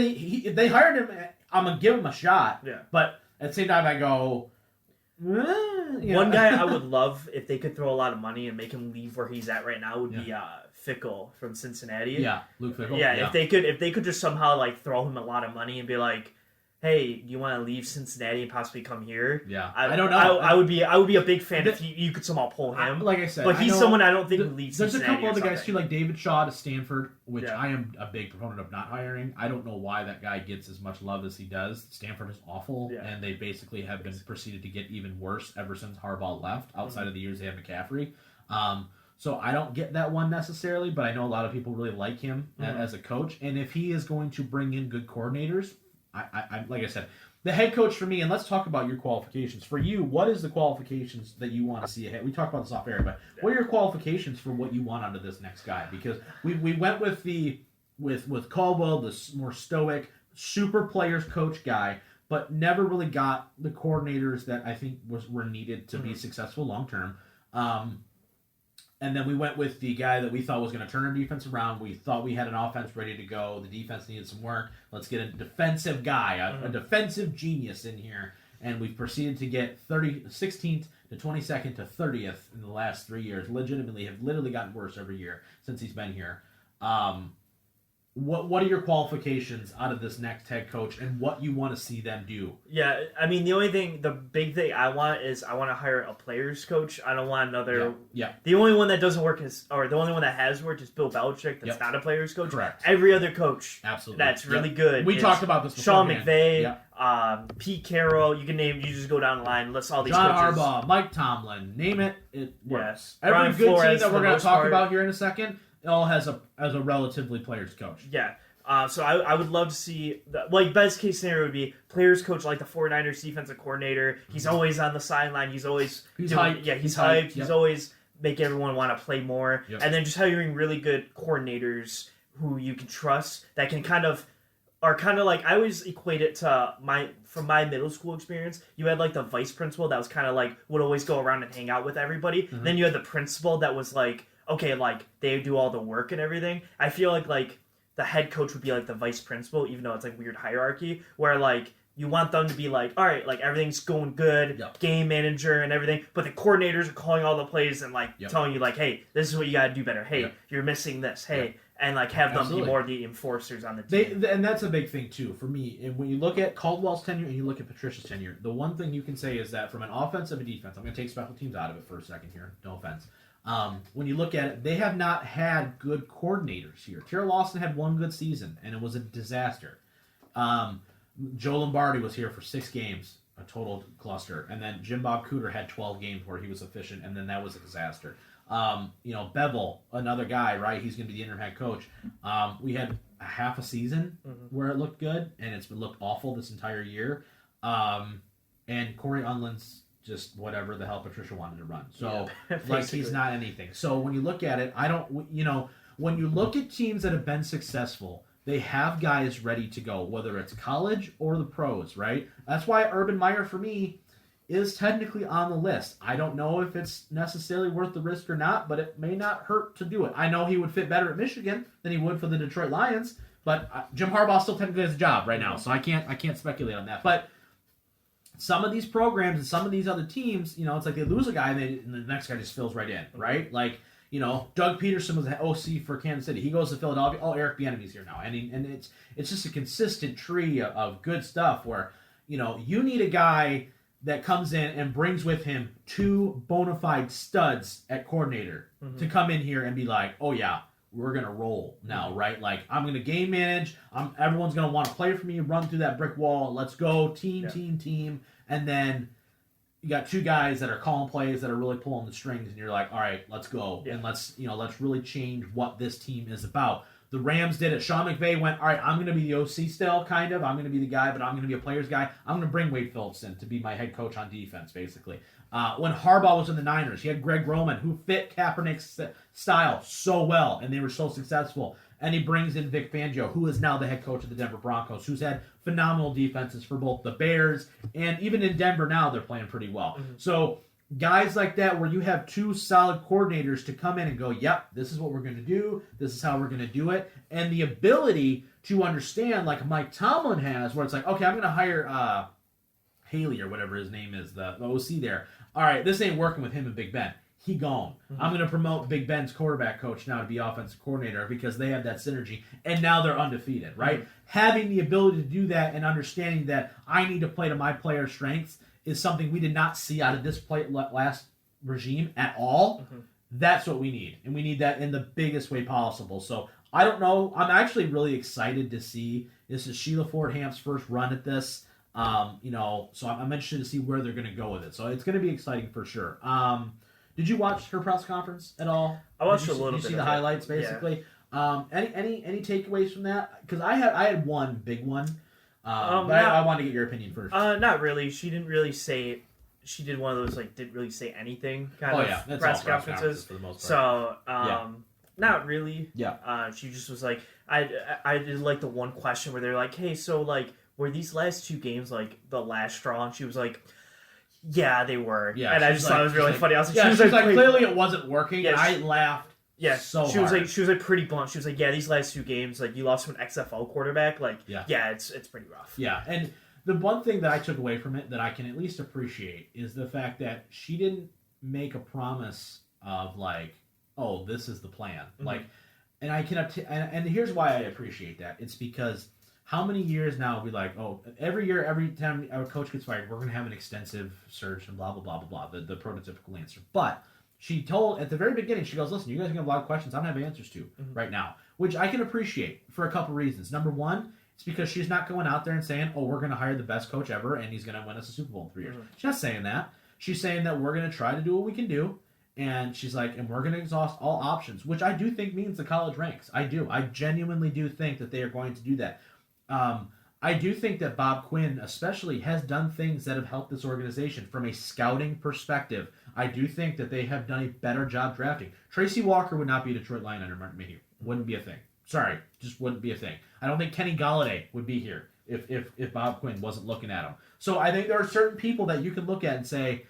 they hired him. I'm going to give him a shot. Yeah. But at the same time, I go... One guy I would love if they could throw a lot of money and make him leave where he's at right now would be Fickle from Cincinnati. Yeah, Luke Fickle. Yeah, if they could just somehow like throw him a lot of money and be like, hey, do you want to leave Cincinnati and possibly come here? Yeah, I don't know. I would be a big fan if you could somehow pull him. Like I said, but he's someone I don't think would leave Cincinnati. There's a couple other guys too, like David Shaw to Stanford, which I am a big proponent of not hiring. I don't know why that guy gets as much love as he does. Stanford is awful, and they basically have been proceeded to get even worse ever since Harbaugh left. Outside of the years they had McCaffrey. So I don't get that one necessarily, but I know a lot of people really like him as a coach. And if he is going to bring in good coordinators, I like I said, the head coach for me, and let's talk about your qualifications. For you, what is the qualifications that you want to see ahead? We talked about this off air, but what are your qualifications for what you want out of this next guy? Because we went with with Caldwell, the more stoic, super players coach guy, but never really got the coordinators that I think were needed to be successful long term. And then we went with the guy that we thought was going to turn our defense around. We thought we had an offense ready to go. The defense needed some work. Let's get a defensive guy, a defensive genius in here. And we've proceeded to get 16th to 22nd to 30th in the last 3 years. Literally gotten worse every year since he's been here. What are your qualifications out of this next head coach and what you want to see them do? Yeah, I mean, the big thing I want is I want to hire a players coach. I don't want another... Yeah. The only one that doesn't work the only one that has worked is Bill Belichick. That's not a players coach. Correct. Every other coach Absolutely. that's really good. We talked about this before. Sean McVay, Pete Carroll, you just go down the line, list all these John coaches. Harbaugh, Mike Tomlin, name it works. Yeah. Every Brian good Flores, team that we're going to talk part. about here in a second... It all has a relatively players coach. Yeah. So I would love to see, best case scenario would be players coach like the 49ers defensive coordinator. He's always on the sideline. He's hyped. Yeah, he's hyped. Yep. He's always make everyone want to play more. Yep. And then just hiring really good coordinators who you can trust that can are like, I always equate it to from my middle school experience, you had like the vice principal that was kind of like, would always go around and hang out with everybody. Mm-hmm. Then you had the principal that was like, okay, like they do all the work and everything. I feel like the head coach would be like the vice principal, even though it's like weird hierarchy, where like you want them to be like, all right, like everything's going good, game manager and everything, but the coordinators are calling all the plays and like telling you like, hey, this is what you got to do better. Hey, you're missing this. Hey, and like have them be more the enforcers on the team. And that's a big thing too for me. And when you look at Caldwell's tenure and you look at Patricia's tenure, the one thing you can say is that from an offensive and defense, I'm going to take special teams out of it for a second here. No offense. When you look at it, they have not had good coordinators here. Terrell Lawson had one good season, and it was a disaster. Joe Lombardi was here for 6 games, a total cluster. And then Jim Bob Cooter had 12 games where he was efficient, and then that was a disaster. Bevel, another guy, right? He's going to be the interim head coach. We had a half a season where it looked good, and it's looked awful this entire year. And Corey Unland's just whatever the hell Patricia wanted to run. So, like, he's not anything. So, when you look at it, when you look at teams that have been successful, they have guys ready to go, whether it's college or the pros, right? That's why Urban Meyer, for me, is technically on the list. I don't know if it's necessarily worth the risk or not, but it may not hurt to do it. I know he would fit better at Michigan than he would for the Detroit Lions, but Jim Harbaugh still technically has a job right now, so I can't speculate on that. But some of these programs and some of these other teams, it's like they lose a guy and the next guy just fills right in, right? Like, Doug Peterson was the OC for Kansas City. He goes to Philadelphia. Oh, Eric Bieniemy's here now. And it's just a consistent tree of good stuff where, you need a guy that comes in and brings with him 2 bona fide studs at coordinator to come in here and be like, oh, yeah, we're going to roll now, right? Like, I'm going to game manage. Everyone's going to want to play for me, run through that brick wall. Let's go, team. And then you got 2 guys that are calling plays that are really pulling the strings, and you're like, all right, let's go. Yeah. And let's really change what this team is about. The Rams did it. Sean McVay went, all right, I'm going to be the OC still, kind of. I'm going to be the guy, but I'm going to be a player's guy. I'm going to bring Wade Phillips in to be my head coach on defense, basically. When Harbaugh was in the Niners, he had Greg Roman, who fit Kaepernick's style so well, and they were so successful. And he brings in Vic Fangio, who is now the head coach of the Denver Broncos, who's had phenomenal defenses for both the Bears and even in Denver now, they're playing pretty well. Mm-hmm. So guys like that where you have two solid coordinators to come in and go, yep, this is what we're going to do. This is how we're going to do it. And the ability to understand, like Mike Tomlin has, where it's like, okay, I'm going to hire Haley or whatever his name is, the OC there. All right, this ain't working with him and Big Ben. He gone. Mm-hmm. I'm going to promote Big Ben's quarterback coach now to be offensive coordinator because they have that synergy, and now they're undefeated, right? Mm-hmm. Having the ability to do that and understanding that I need to play to my players' strengths is something we did not see out of this last regime at all. Mm-hmm. That's what we need, and we need that in the biggest way possible. So I don't know. I'm actually really excited to see. This is Sheila Ford-Hamp's first run at this. So I'm interested to see where they're going to go with it. So it's going to be exciting for sure. Did you watch her press conference at all? I watched a little bit. Did you see the highlights, basically? Yeah. Any takeaways from that? Because I had one big one. I wanted to get your opinion first. Not really. She didn't really say. She did one of those didn't really say anything kind of press conferences for the most part. So not really. Yeah. She just was like, I did like the one question where they're like, hey, so were these last two games the last straw? And she was like, yeah, they were. Yeah, and I just thought it was really funny. I was like, she was like, clearly it wasn't working. Yeah, and I laughed. Yeah, so she was hard. She was pretty blunt. She was like, yeah, these last two games, you lost to an XFL quarterback. It's pretty rough. Yeah, and the one thing that I took away from it that I can at least appreciate is the fact that she didn't make a promise of oh, this is the plan. Mm-hmm. And I can and here's why I appreciate that. It's because how many years now we every year, every time our coach gets fired, we're going to have an extensive search and blah blah blah blah blah, the prototypical answer. But she told at the very beginning, she goes, listen, you guys have a lot of questions I don't have answers to right now, which I can appreciate for a couple reasons. Number one, it's because she's not going out there and saying, oh, we're going to hire the best coach ever and he's going to win us a Super Bowl in 3 years. Mm-hmm. She's not saying that. She's saying that we're going to try to do what we can do. And she's like, and we're going to exhaust all options, which I do think means the college ranks. I do. I genuinely do think that they are going to do that. I do think that Bob Quinn especially has done things that have helped this organization from a scouting perspective. I do think that they have done a better job drafting. Tracy Walker would not be a Detroit Lion under Martin Mayhew. Wouldn't be a thing. Sorry, just wouldn't be a thing. I don't think Kenny Golladay would be here if Bob Quinn wasn't looking at him. So I think there are certain people that you can look at and say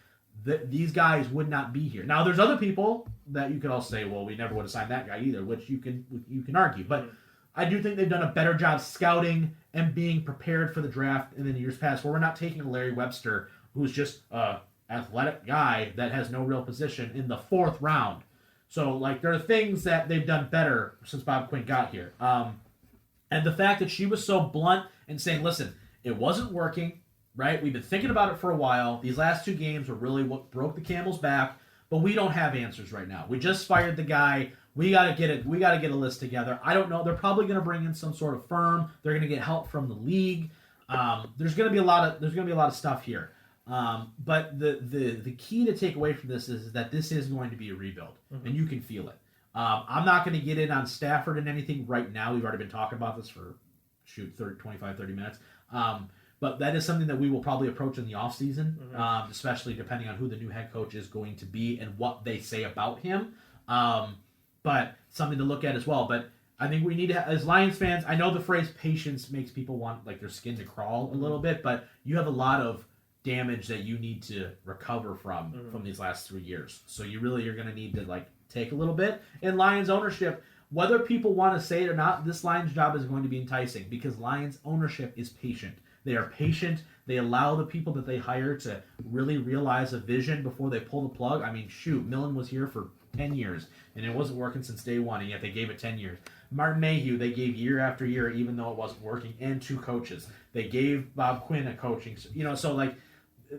that these guys would not be here. Now there's other people that you could also say, well, we never would have signed that guy either, which you can argue, but I do think they've done a better job scouting and being prepared for the draft in the years past, where we're not taking a Larry Webster, who's just an athletic guy that has no real position, in the 4th round. So, there are things that they've done better since Bob Quinn got here. And the fact that she was so blunt and saying, listen, it wasn't working, right? We've been thinking about it for a while. These last 2 games were really what broke the camel's back, but we don't have answers right now. We just fired the guy. We gotta get it. We gotta get a list together. I don't know. They're probably gonna bring in some sort of firm. They're gonna get help from the league. There's gonna be a lot of stuff here. But the key to take away from this is that this is going to be a rebuild, and you can feel it. I'm not going to get in on Stafford and anything right now. We've already been talking about this for 25, 30 minutes. But that is something that we will probably approach in the offseason, especially depending on who the new head coach is going to be and what they say about him. But something to look at as well. But I think we need to, as Lions fans, I know the phrase patience makes people want their skin to crawl a little bit, but you have a lot of damage that you need to recover from these last 3 years. So you really are going to need to take a little bit. And Lions ownership, whether people want to say it or not, this Lions job is going to be enticing because Lions ownership is patient. They are patient. They allow the people that they hire to really realize a vision before they pull the plug. I mean, shoot, Millen was here for 10 years, and it wasn't working since day one, and yet they gave it 10 years. Martin Mayhew, they gave year after year, even though it wasn't working, and 2 coaches. They gave Bob Quinn a coaching.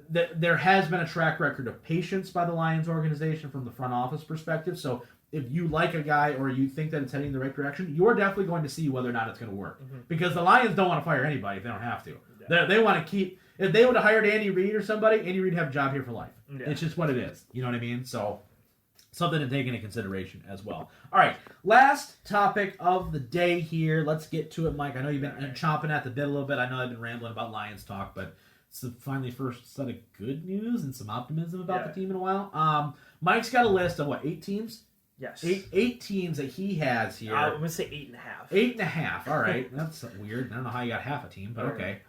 There has been a track record of patience by the Lions organization from the front office perspective. So if you like a guy or you think that it's heading in the right direction, you're definitely going to see whether or not it's going to work. Because the Lions don't want to fire anybody if they don't have to. Yeah. They want to keep... If they would have hired Andy Reid or somebody, Andy Reid would have a job here for life. Yeah. It's just what it is. You know what I mean? So something to take into consideration as well. All right, last topic of the day here. Let's get to it, Mike. I know you've been chomping at the bit a little bit. I know I've been rambling about Lions talk, but it's finally first set of good news and some optimism about the team in a while. Mike's got a list of, 8 teams? Yes. Eight teams that he has here. I'm going to say 8.5. 8.5. All right. That's weird. I don't know how you got half a team, but okay.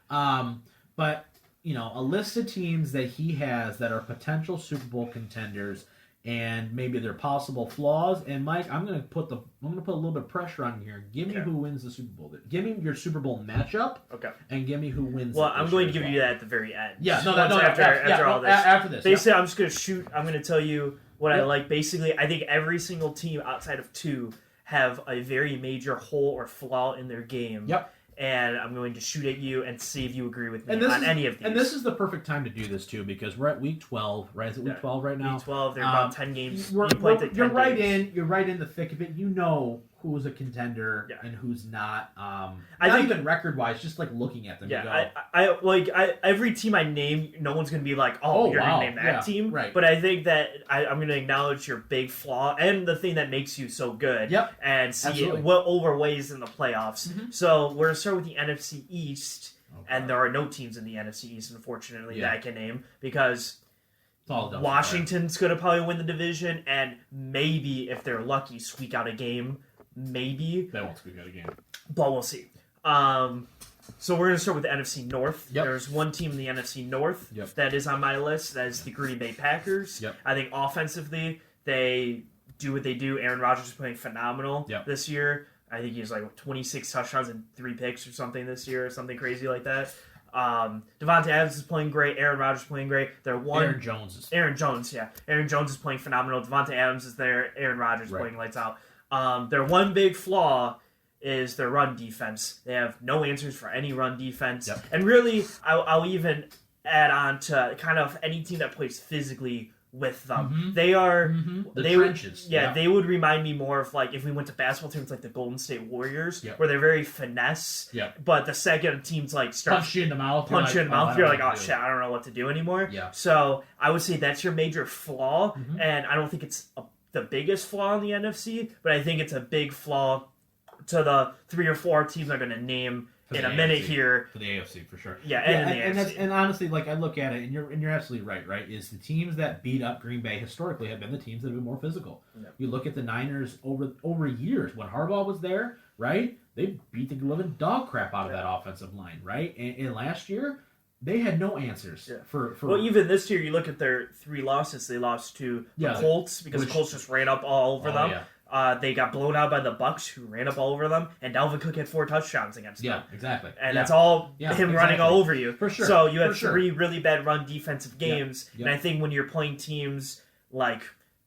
But a list of teams that he has that are potential Super Bowl contenders and maybe their possible flaws. And Mike, I'm gonna put a little bit of pressure on you here. Give me who wins the Super Bowl. Give me your Super Bowl matchup. Okay. And give me who wins. Well, I'm going to give you that at the very end. Yeah. No. After all this. After this. Basically, I'm just gonna shoot. I'm gonna tell you what I like. Basically, I think every single team outside of two have a very major hole or flaw in their game. Yep. And I'm going to shoot at you and see if you agree with me on any of these. And this is the perfect time to do this, too, because we're at week 12, right? Is it week 12 right now? Week 12, they're about 10 games. You're right in the thick of it. You know who's a contender and who's not. I think even record-wise, just like looking at them. Yeah, I every team I name, no one's going to be like, you're going to name that team. Right. But I think that I'm going to acknowledge your big flaw and the thing that makes you so good. Yep. And see what overweighs in the playoffs. Mm-hmm. So we're going to start with the NFC East. Okay. And there are no teams in the NFC East, unfortunately, that I can name because Washington's going to probably win the division and maybe, if they're lucky, squeak out a game. Maybe. They won't squeak out a game. But we'll see. So we're going to start with the NFC North. Yep. There's one team in the NFC North that is on my list. That is the Green Bay Packers. Yep. I think offensively, they do what they do. Aaron Rodgers is playing phenomenal this year. I think he's like 26 touchdowns and 3 picks or something this year, or something crazy like that. Devontae Adams is playing great. Aaron Rodgers is playing great. Aaron Jones is playing phenomenal. Devontae Adams is there. Aaron Rodgers is playing lights out. Their one big flaw is their run defense. They have no answers for any run defense. Yep. And really, I'll even add on to kind of any team that plays physically with them. Mm-hmm. They are the trenches. They would remind me more of like if we went to basketball teams like the Golden State Warriors, where they're very finesse. Yep. But the second teams like start punch you in the mouth, you're like, oh shit, I don't know what to do anymore. Yeah. So I would say that's your major flaw, and I don't think it's the biggest flaw in the NFC, but I think it's a big flaw to the 3 or 4 teams I'm going to name in a minute here. For the AFC, for sure. Yeah, and the AFC. And honestly, like I look at it, and you're absolutely right, is the teams that beat up Green Bay historically have been the teams that have been more physical. Yeah. You look at the Niners over years, when Harbaugh was there, right, they beat the living dog crap out of that offensive line, right? And last year, they had no answers for. Well, even this year, you look at their 3 losses. They lost to the Colts because the Colts just ran up all over them. Yeah. They got blown out by the Bucs, who ran up all over them, and Dalvin Cook had 4 touchdowns against them. Yeah, exactly. And that's all him running all over you. For sure. So you have 3 really bad run defensive games, and I think when you're playing teams like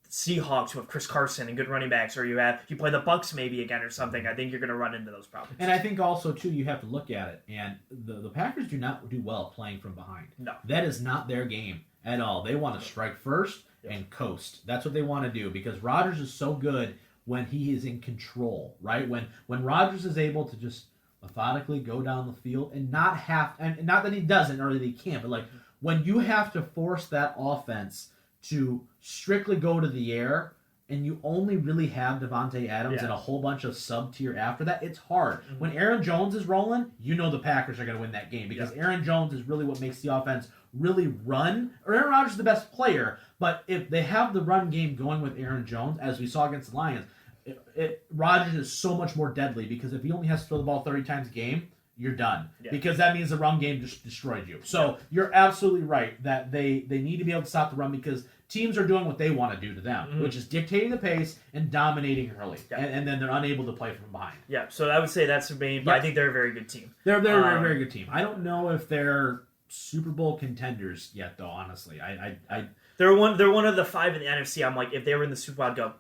Seahawks who have Chris Carson and good running backs, or you play the Bucs maybe again or something, I think you're going to run into those problems. And I think also too you have to look at it, and the Packers do not do well playing from behind. No, that is not their game at all. They want to strike first and coast. That's what they want to do because Rodgers is so good when he is in control, right? When Rodgers is able to just methodically go down the field and not that he doesn't or that he can't, but like when you have to force that offense to strictly go to the air, and you only really have Devontae Adams and a whole bunch of sub-tier after that, it's hard. Mm-hmm. When Aaron Jones is rolling, you know the Packers are going to win that game because Aaron Jones is really what makes the offense really run. Or Aaron Rodgers is the best player, but if they have the run game going with Aaron Jones, as we saw against the Lions, Rodgers is so much more deadly because if he only has to throw the ball 30 times a game, you're done. Yeah. Because that means the run game just destroyed you. So you're absolutely right that they need to be able to stop the run because teams are doing what they want to do to them, which is dictating the pace and dominating early. Yeah. And then they're unable to play from behind. Yeah, so I would say that's the main, but I think they're a very good team. They're a very, very good team. I don't know if they're Super Bowl contenders yet, though, honestly. They're one of the 5 in the NFC. I'm like, if they were in the Super Bowl, I'd go,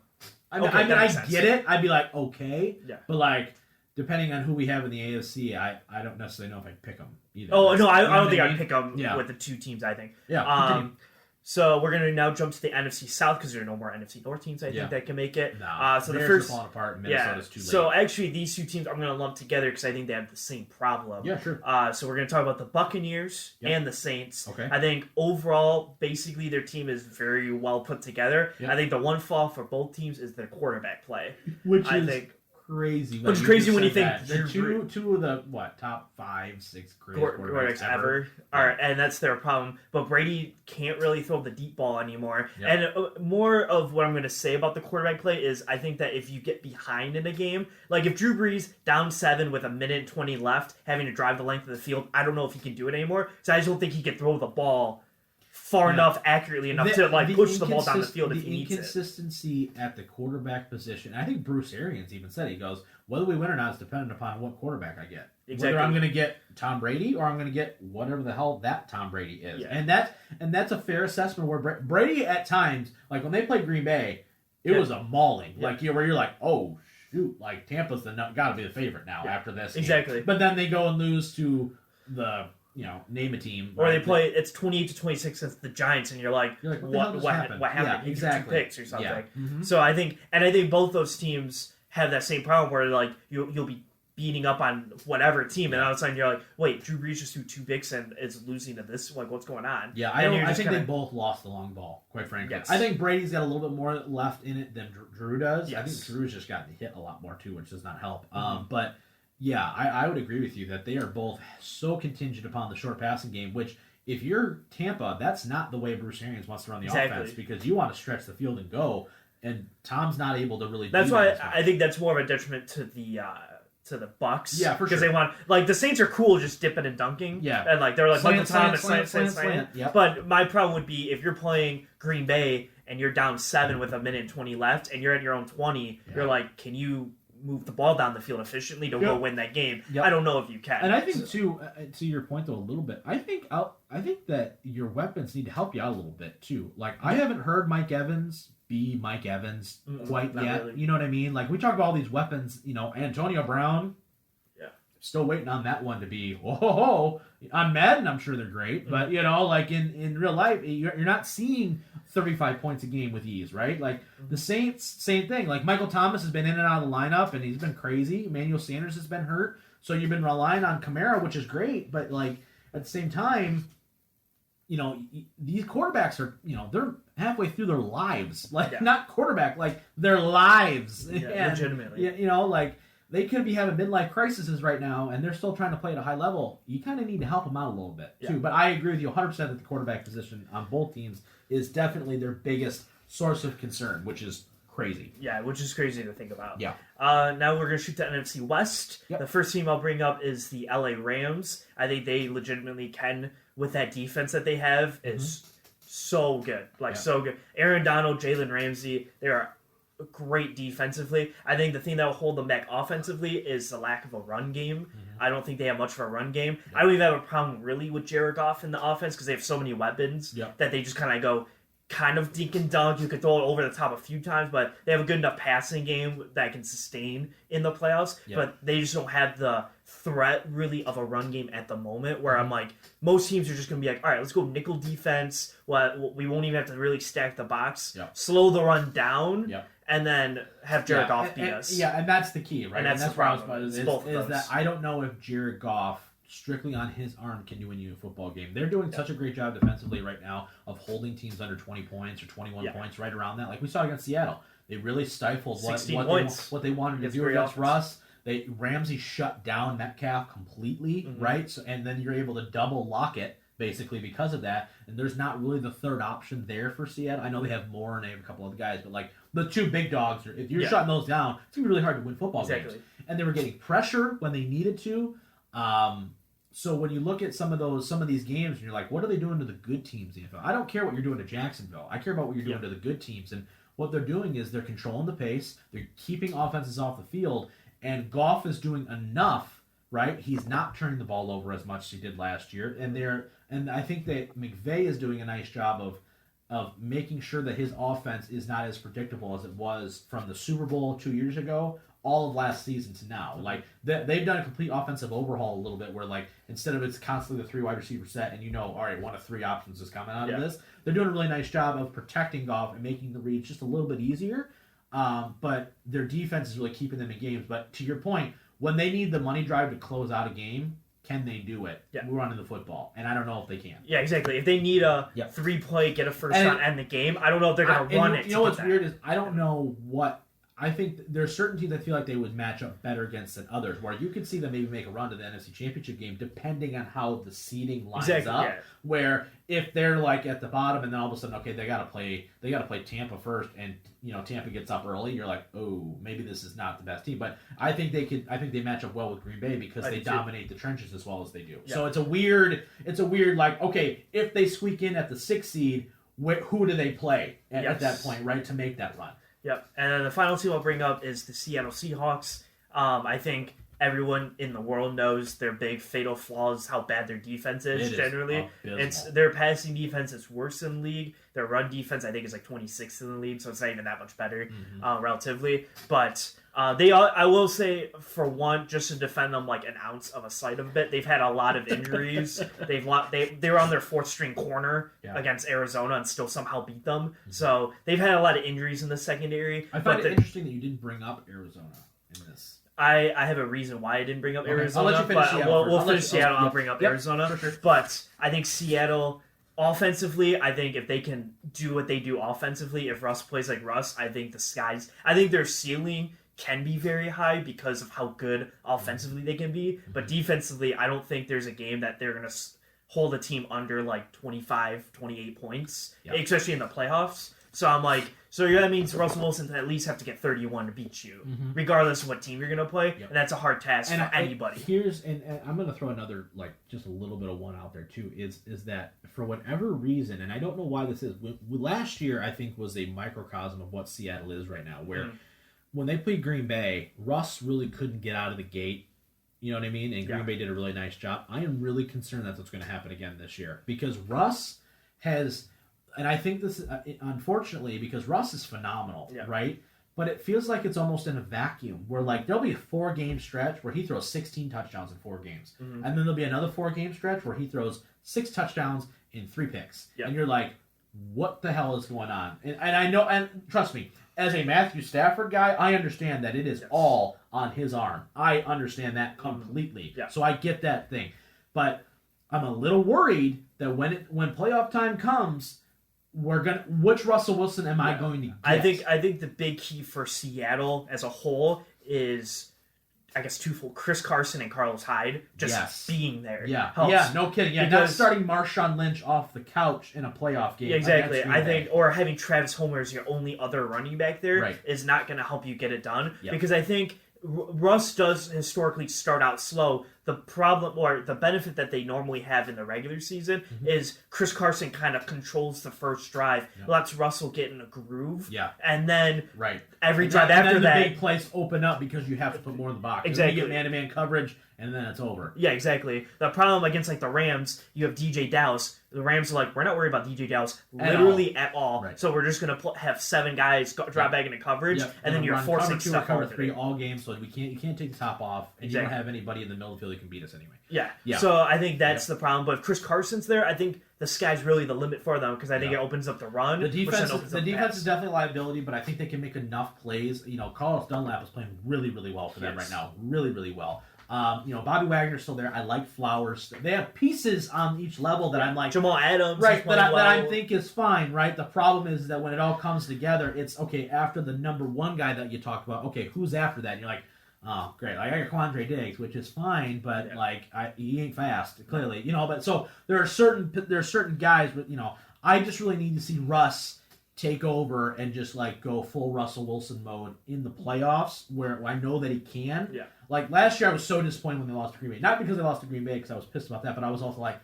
okay, I get it. I'd be like, okay. Yeah. But like, depending on who we have in the AFC, I don't necessarily know if I'd pick them either. Oh, no, I don't think I'd pick them with the 2 teams, I think. Yeah. So we're going to now jump to the NFC South because there are no more NFC North teams, I think, that can make it. No. So the first falling apart and Minnesota's too late. So actually, these 2 teams I'm going to lump together because I think they have the same problem. Yeah, sure. So we're going to talk about the Buccaneers and the Saints. Okay. I think overall, basically, their team is very well put together. Yep. I think the one flaw for both teams is their quarterback play. Which is crazy. Which is crazy when you think two of the top 5, 6 greatest quarterbacks ever. All right, and that's their problem. But Brady can't really throw the deep ball anymore. Yep. And more of what I'm going to say about the quarterback play is I think that if you get behind in a game, like if Drew Brees down 7 with 1:20 left, having to drive the length of the field, I don't know if he can do it anymore. So I just don't think he can throw the ball far enough, accurately enough to push the ball down the field if he needs it. The inconsistency at the quarterback position. I think Bruce Arians even said, he goes, whether we win or not is dependent upon what quarterback I get. Exactly. Whether I'm going to get Tom Brady or I'm going to get whatever the hell that Tom Brady is. Yeah. And that's a fair assessment where Brady at times, like when they played Green Bay, it was a mauling. Yeah. Like where you're like, oh shoot, like Tampa's got to be the favorite now after this. Exactly. Game. But then they go and lose to the name a team. Or they play, it's 28-26 against the Giants, and you're like what happened? Yeah, exactly. 2 picks or something. Yeah. Mm-hmm. So I think both those teams have that same problem where like you'll be beating up on whatever team, and all of a sudden you're like, wait, Drew Brees just threw 2 picks and is losing to this? Like, what's going on? Yeah, I think they both lost the long ball, quite frankly. Yes. I think Brady's got a little bit more left in it than Drew does. Yes. I think Drew's just gotten hit a lot more too, which does not help. Mm-hmm. But yeah, I would agree with you that they are both so contingent upon the short passing game, which if you're Tampa, that's not the way Bruce Arians wants to run the offense, because you want to stretch the field and go, and Tom's not able to really do that. That's why I think that's more of a detriment to the Bucks. Yeah, for sure. Because they want, like, the Saints are cool just dipping and dunking. Yeah. And, like, they're like, Michael Thomas, slant. Yep. But my problem would be if you're playing Green Bay and you're down 7 with 1:20 left and you're at your own 20, you're like, can you move the ball down the field efficiently to go win that game? Yep. I don't know if you can. And I think too, to your point though, a little bit, I think that your weapons need to help you out a little bit too. Like, I haven't heard Mike Evans be Mike Evans quite yet. Really. You know what I mean? Like, we talk about all these weapons, Antonio Brown. Yeah. Still waiting on that one to be, whoa. On Madden, I'm sure they're great, but like in real life, you're not seeing 35 points a game with ease, right? Like the Saints, same thing. Like Michael Thomas has been in and out of the lineup, and he's been crazy. Emmanuel Sanders has been hurt, so you've been relying on Kamara, which is great, but like at the same time, these quarterbacks are, they're halfway through their lives, like not quarterback, like their lives. Yeah, legitimately. Like. They could be having midlife crises right now, and they're still trying to play at a high level. You kind of need to help them out a little bit, too. But I agree with you 100% that the quarterback position on both teams is definitely their biggest source of concern, which is crazy. Yeah, which is crazy to think about. Yeah. Now we're going to shoot to NFC West. Yep. The first team I'll bring up is the LA Rams. I think they legitimately can, with that defense that they have, is so good. So good. Aaron Donald, Jalen Ramsey, they are great defensively. I think the thing that will hold them back offensively is the lack of a run game. Mm-hmm. I don't think they have much of a run game. Yeah. I don't even have a problem really with Jared Goff in the offense because they have so many weapons that they just kind of go kind of dink and dunk. You could throw it over the top a few times, but they have a good enough passing game that can sustain in the playoffs. Yeah. But they just don't have the threat really of a run game at the moment where I'm like, most teams are just going to be like, all right, let's go nickel defense. We won't even have to really stack the box. Slow the run down. And then have Jared Goff beat us. Yeah, and that's the key, right? And that's where I was about is that I don't know if Jared Goff, strictly on his arm, can win you a football game. They're doing such a great job defensively right now of holding teams under 20 points or 21 points, right around that. Like we saw against Seattle. They really stifled what they wanted to do against Russ. Ramsey shut down Metcalf completely, right? So, and then you're able to double Lockett, basically, because of that. And there's not really the third option there for Seattle. I know they have Moore and they have a couple other guys, but like the two big dogs, if you're shutting those down, it's going to be really hard to win football games. And they were getting pressure when they needed to. So when you look at some of these games, and you're like, what are they doing to the good teams in the NFL? I don't care what you're doing to Jacksonville. I care about what you're doing to the good teams. And what they're doing is they're controlling the pace. They're keeping offenses off the field. And Goff is doing enough, right? He's not turning the ball over as much as he did last year. And I think that McVay is doing a nice job of making sure that his offense is not as predictable as it was from the Super Bowl 2 years ago, all of last season to now. Like, they've done a complete offensive overhaul a little bit where, like, instead of it's constantly the 3 wide receiver set and all right, one of 3 options is coming out of this, they're doing a really nice job of protecting Goff and making the reads just a little bit easier. But their defense is really keeping them in games. But to your point, when they need the money drive to close out a game, can they do it? Yeah. We're running the football, and I don't know if they can. Yeah, exactly. If they need a 3-play, get a first shot, end the game, I don't know if they're going to run it. You know what's weird is I don't know what I think there's certain teams I feel like they would match up better against than others, where you could see them maybe make a run to the NFC Championship game depending on how the seeding lines up. Yeah. Where if they're like at the bottom and then all of a sudden, okay, they gotta play Tampa first, and Tampa gets up early, you're like, oh, maybe this is not the best team. But I think they match up well with Green Bay because they dominate the trenches as well as they do. Yeah. So it's a weird like, okay, if they squeak in at the 6th seed, who do they play at that point, right, to make that run? Yep. And then the final team I'll bring up is the Seattle Seahawks. I think everyone in the world knows their big fatal flaw is how bad their defense is generally. It's their passing defense is worse in the league. Their run defense, I think, is like 26th in the league, so it's not even that much better relatively. But I will say, for one, just to defend them like an ounce of a slight of a bit, they've had a lot of injuries. They were on their 4th string corner against Arizona and still somehow beat them. So they've had a lot of injuries in the secondary. I find it interesting that you didn't bring up Arizona in this. I have a reason why I didn't bring up Arizona, but we'll finish Seattle. I'll bring up Arizona. For sure. But I think Seattle, offensively, I think if they can do what they do offensively, if Russ plays like Russ, I think their ceiling can be very high because of how good offensively they can be. But defensively, I don't think there's a game that they're going to hold a team under like 25, 28 points, especially in the playoffs. So I'm like, that means Russell Wilson at least have to get 31 to beat you, regardless of what team you're going to play. Yep. And that's a hard task for anybody. And I'm going to throw another, like, just a little bit of one out there, too, is that for whatever reason, and I don't know why this is, last year, I think, was a microcosm of what Seattle is right now, where when they played Green Bay, Russ really couldn't get out of the gate. You know what I mean? And Green Bay did a really nice job. I am really concerned that's what's going to happen again this year, because Russ has... And I think this is, unfortunately, because Russ is phenomenal, right? But it feels like it's almost in a vacuum where, like, there'll be a 4-game stretch where he throws 16 touchdowns in 4 games. And then there'll be another 4-game stretch where he throws 6 touchdowns in 3 picks. And you're like, what the hell is going on? And I know, and trust me, as a Matthew Stafford guy, I understand that it is all on his arm. I understand that completely. So I get that thing. But I'm a little worried that when playoff time comes... which Russell Wilson am I going to get? I think the big key for Seattle as a whole is, I guess, twofold. Chris Carson and Carlos Hyde just being there. Helps. No kidding. Not starting Marshawn Lynch off the couch in a playoff game. Exactly. I think, or having Travis Homer as your only other running back there is not going to help you get it done. Because I think Russ does historically start out slow. The problem, or the benefit that they normally have in the regular season, is Chris Carson kind of controls the first drive, lets Russell get in a groove, and then every drive after that, the big plays open up because you have to put more in the box. Exactly, you get man-to-man coverage, and then it's over. Yeah, exactly. The problem against like the Rams, you have DJ Dallas. The Rams are like, we're not worried about DJ Dallas literally at all. So we're just going to have 7 guys drop back into coverage, and then you're forcing stuff cover 3 all games, so you can't take the top off, and you don't have anybody in the middle of the field who can beat us anyway. So I think that's the problem. But if Chris Carson's there, I think the sky's really the limit for them, because I think it opens up the run. The defense is definitely a liability, but I think they can make enough plays. Carlos Dunlap is playing really, really well for them right now. Really, really well. Bobby Wagner's still there. I like Flowers. They have pieces on each level that I'm like... Jamal Adams. Right, that I think is fine, right? The problem is that when it all comes together, it's, okay, after the number 1 guy that you talked about, okay, who's after that? And you're like, oh, great. I got Quandre Diggs, which is fine, but he ain't fast, clearly. But so there are certain guys, but I just really need to see Russ take over and just like go full Russell Wilson mode in the playoffs, where I know that he can. Like last year, I was so disappointed when they lost to Green Bay. Not because they lost to Green Bay, because I was pissed about that, but I was also like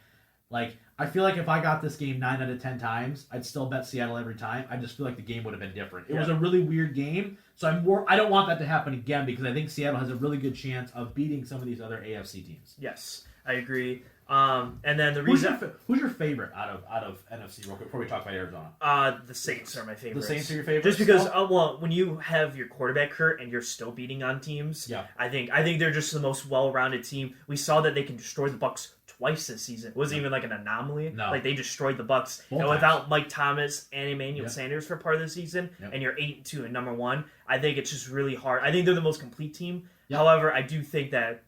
I feel like if I got this game 9 out of 10 times, I'd still bet Seattle every time. I just feel like the game would have been different. It was a really weird game, so I don't want that to happen again, because I think Seattle has a really good chance of beating some of these other AFC teams. Yes, I agree. And then the reason who's your favorite out of NFC real quick before we talk about Arizona? The Saints are my favorites. The Saints are your favorites? Just because when you have your quarterback hurt and you're still beating on teams, I think they're just the most well-rounded team. We saw that they can destroy the Bucs twice this season. It wasn't even like an anomaly. No. Like they destroyed the Bucs. And without Mike Thomas and Emmanuel Sanders for part of the season, and you're 8-2 and number 1, I think it's just really hard. I think they're the most complete team. However, I do think that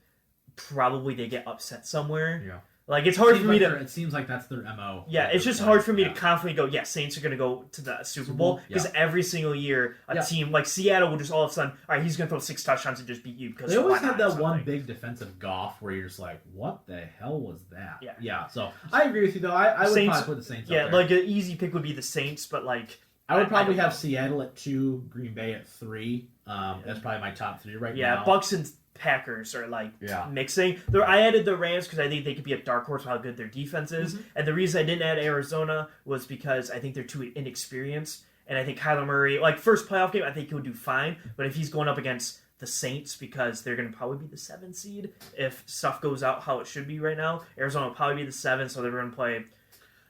probably they get upset somewhere. Like, it's hard for me to... It seems like that's their MO. Yeah, it's just hard for me to confidently go, Saints are going to go to the Super Bowl. Because every single year, a team like Seattle will just all of a sudden, all right, he's going to throw 6 touchdowns and just beat you. Because they always have that one big defensive Goff where you're just like, what the hell was that? Yeah, so I agree with you, though. I would probably put the Saints up there. Like, an easy pick would be the Saints, but, like... I would probably have Seattle at 2, Green Bay at 3. That's probably my top 3 right now. Yeah, Bucks and Packers are like mixing. I added the Rams because I think they could be a dark horse with how good their defense is. And the reason I didn't add Arizona was because I think they're too inexperienced. And I think Kyler Murray, like first playoff game, I think he'll do fine. But if he's going up against the Saints, because they're going to probably be the 7th seed if stuff goes out how it should be right now, Arizona will probably be the 7th, so they're going to play.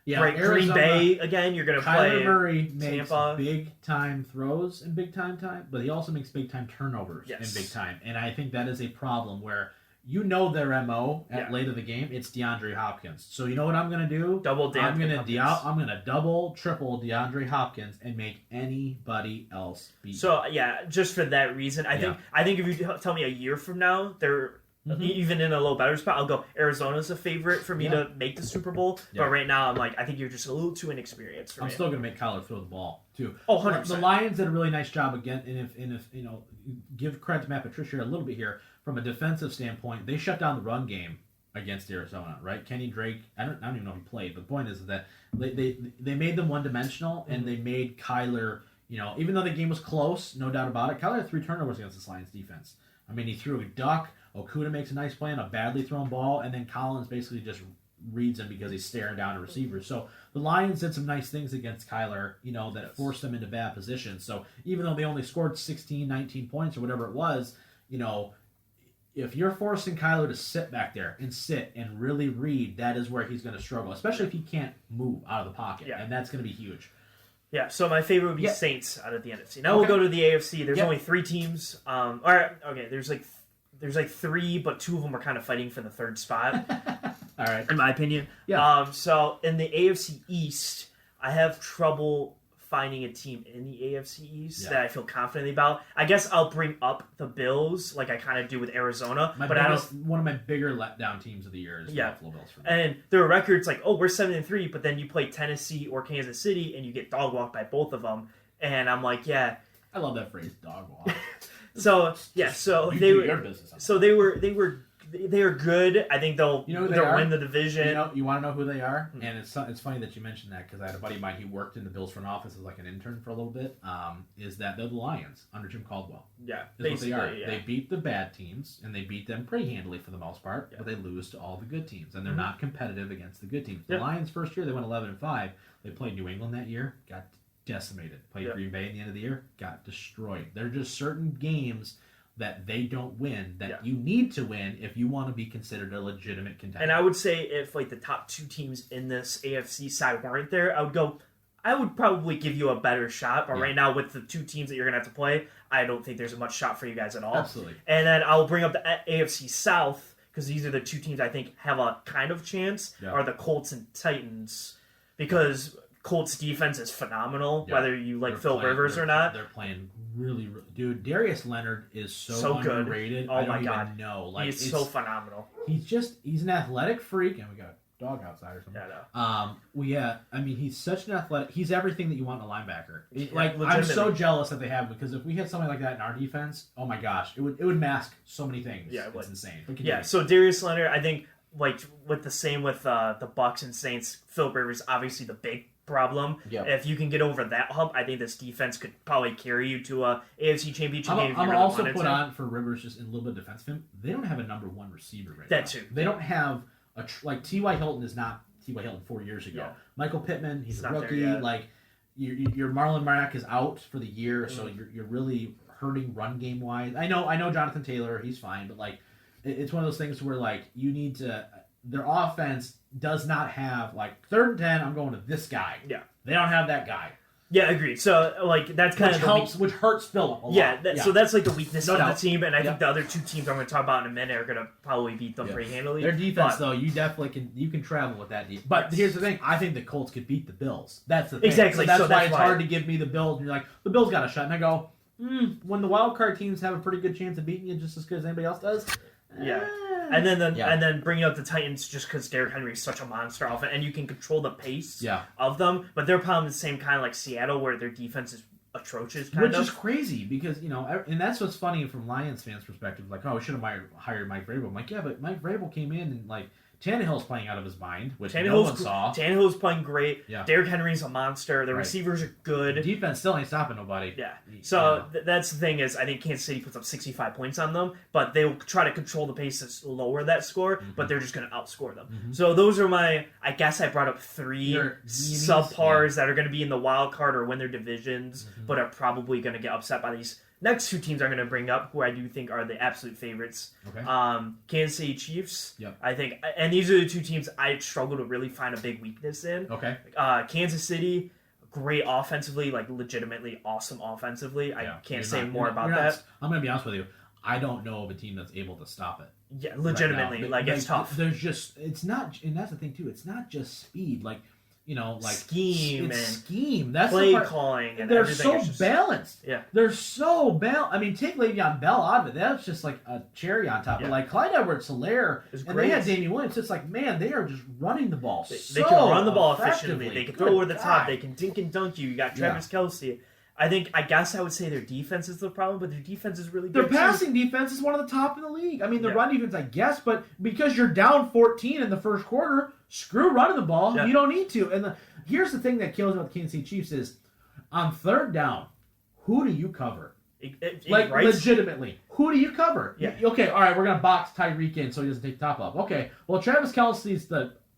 Green Bay again. You're going to play. Kyler Murray makes Tampa. big time throws in big time, but he also makes big time turnovers in big time, and I think that is a problem where their MO at late of the game. It's DeAndre Hopkins. So you know what I'm going to do? I'm going to double, triple DeAndre Hopkins and make anybody else beat. So just for that reason, I think if you tell me a year from now, they're. Even in a little better spot, I'll go Arizona's a favorite for me to make the Super Bowl. But right now, I'm like, I think you're just a little too inexperienced for me. I'm still going to make Kyler throw the ball, too. Oh, 100%. The Lions did a really nice job again, and if give credit to Matt Patricia a little bit here, from a defensive standpoint, they shut down the run game against Arizona, right? Kenny Drake, I don't even know if he played, but the point is that they made them one-dimensional, and they made Kyler, even though the game was close, no doubt about it, Kyler had 3 turnovers against this Lions defense. I mean, he threw a duck, Okuda makes a nice play on a badly thrown ball, and then Collins basically just reads him because he's staring down a receiver. So the Lions did some nice things against Kyler, that forced them into bad positions. So even though they only scored 16, 19 points or whatever it was, if you're forcing Kyler to sit back there and really read, that is where he's going to struggle, especially if he can't move out of the pocket, and that's going to be huge. Yeah, so my favorite would be Saints out of the NFC. Now we'll go to the AFC. There's only 3 teams. There's like 3, but 2 of them are kind of fighting for the 3rd spot. All right. In my opinion. Yeah. So in the AFC East, I have trouble finding a team in the AFC East that I feel confidently about. I guess I'll bring up the Bills like I kind of do with Arizona. One of my bigger letdown teams of the year is the Buffalo Bills for me. And their record's like, we're 7-3, but then you play Tennessee or Kansas City and you get dog walked by both of them. And I'm like, I love that phrase, dog walk. They were good. I think they'll win the division. You want to know who they are? Mm-hmm. And it's funny that you mentioned that because I had a buddy of mine. He worked in the Bills front office as like an intern for a little bit. Is that they're the Lions under Jim Caldwell? Yeah, that's what they are. Yeah. They beat the bad teams and they beat them pretty handily for the most part. But they lose to all the good teams and they're not competitive against the good teams. The Lions first year they went 11-5. They played New England that year, got decimated. Played Green Bay in the end of the year, got destroyed. There are just certain games that they don't win that you need to win if you want to be considered a legitimate contender. And I would say if like the top 2 teams in this AFC side weren't there, I would probably give you a better shot. But right now with the 2 teams that you're going to have to play, I don't think there's a much shot for you guys at all. Absolutely. And then I'll bring up the AFC South because these are the 2 teams I think have a kind of chance are the Colts and Titans because Colts defense is phenomenal, whether you like Phil Rivers or not. They're playing really, dude. Darius Leonard is so underrated. Good. Oh my god, even know. He's so phenomenal. He's an athletic freak, and we got a dog outside or something. I mean, he's such an athletic. He's everything that you want in a linebacker. I'm so jealous that they have because if we had something like that in our defense, oh my gosh, it would mask so many things. Yeah, it's insane. So Darius Leonard, I think, like with the Bucks and Saints, Phil Rivers obviously the big problem. If you can get over that hump, I think this defense could probably carry you to a AFC Championship game. I'm also put on for Rivers just in a little bit of defense of him. They don't have a number 1 receiver right now. That too. They don't have like T.Y. Hilton is not T.Y. Hilton 4 years ago. Michael Pittman, he's a rookie. Like your Marlon Mack is out for the year, so you're really hurting run game wise. I know Jonathan Taylor, he's fine, but like it's one of those things where like you need to. Their offense does not have, like, 3rd and 10, I'm going to this guy. Yeah. They don't have that guy. Yeah, agreed. So, like, that's kind which hurts Phillip a lot. So that's, like, the weakness of the team, and I think the other 2 teams I'm going to talk about in a minute are going to probably beat them pretty handily. Their defense, though, you definitely can travel with that defense. But here's the thing. I think the Colts could beat the Bills. That's the thing. Exactly. So that's why it's hard to give me the Bills. And you're like, the Bills got a shot. And I go, when the wild card teams have a pretty good chance of beating you just as good as anybody else does, and then bringing up the Titans just because Derrick Henry is such a monster offense, and you can control the pace of them. But they're probably the same kind of like Seattle, where their defense is atrocious, which is crazy because and that's what's funny from Lions fans' perspective. Like, oh, we should have hired Mike Vrabel. I'm like, yeah, but Mike Vrabel came in and like. Tannehill's playing out of his mind, which no one saw. Tannehill's playing great. Yeah. Derrick Henry's a monster. The receivers are good. The defense still ain't stopping nobody. Yeah. So that's the thing is, I think Kansas City puts up 65 points on them, but they will try to control the pace to lower that score, but they're just going to outscore them. So those are I guess I brought up 3 subpars that are going to be in the wild card or win their divisions, but are probably going to get upset by these next 2 teams I'm going to bring up, who I do think are the absolute favorites. Okay. Kansas City Chiefs. Yep. I think, and these are the 2 teams I struggle to really find a big weakness in. Okay. Kansas City, great offensively, like legitimately awesome offensively. I can't say more about that. I'm going to be honest with you. I don't know of a team that's able to stop it. Yeah, legitimately. Right it's tough. It's not, and that's the thing too. It's not just speed. Like scheme and scheme. That's play calling. And they're so balanced. Yeah, they're so balanced. I mean, take Le'Veon Bell out of it. That's just like a cherry on top. But like Clyde Edwards-Helaire, and they had Damian Williams. It's like, man, they are just running the ball. They can run the ball efficiently. They can throw over the top. They can dink and dunk you. You got Travis Kelce. I guess I would say their defense is the problem, but their defense is really good. Their passing defense is one of the top in the league. I mean, the run defense, I guess, but because you're down 14 in the first quarter, screw running the ball. Yeah. You don't need to. And here's the thing that kills about the Kansas City Chiefs is, on 3rd down, who do you cover? Legitimately, who do you cover? Yeah. Okay, all right, we're going to box Tyreek in so he doesn't take the top off. Okay, well, Travis Kelce's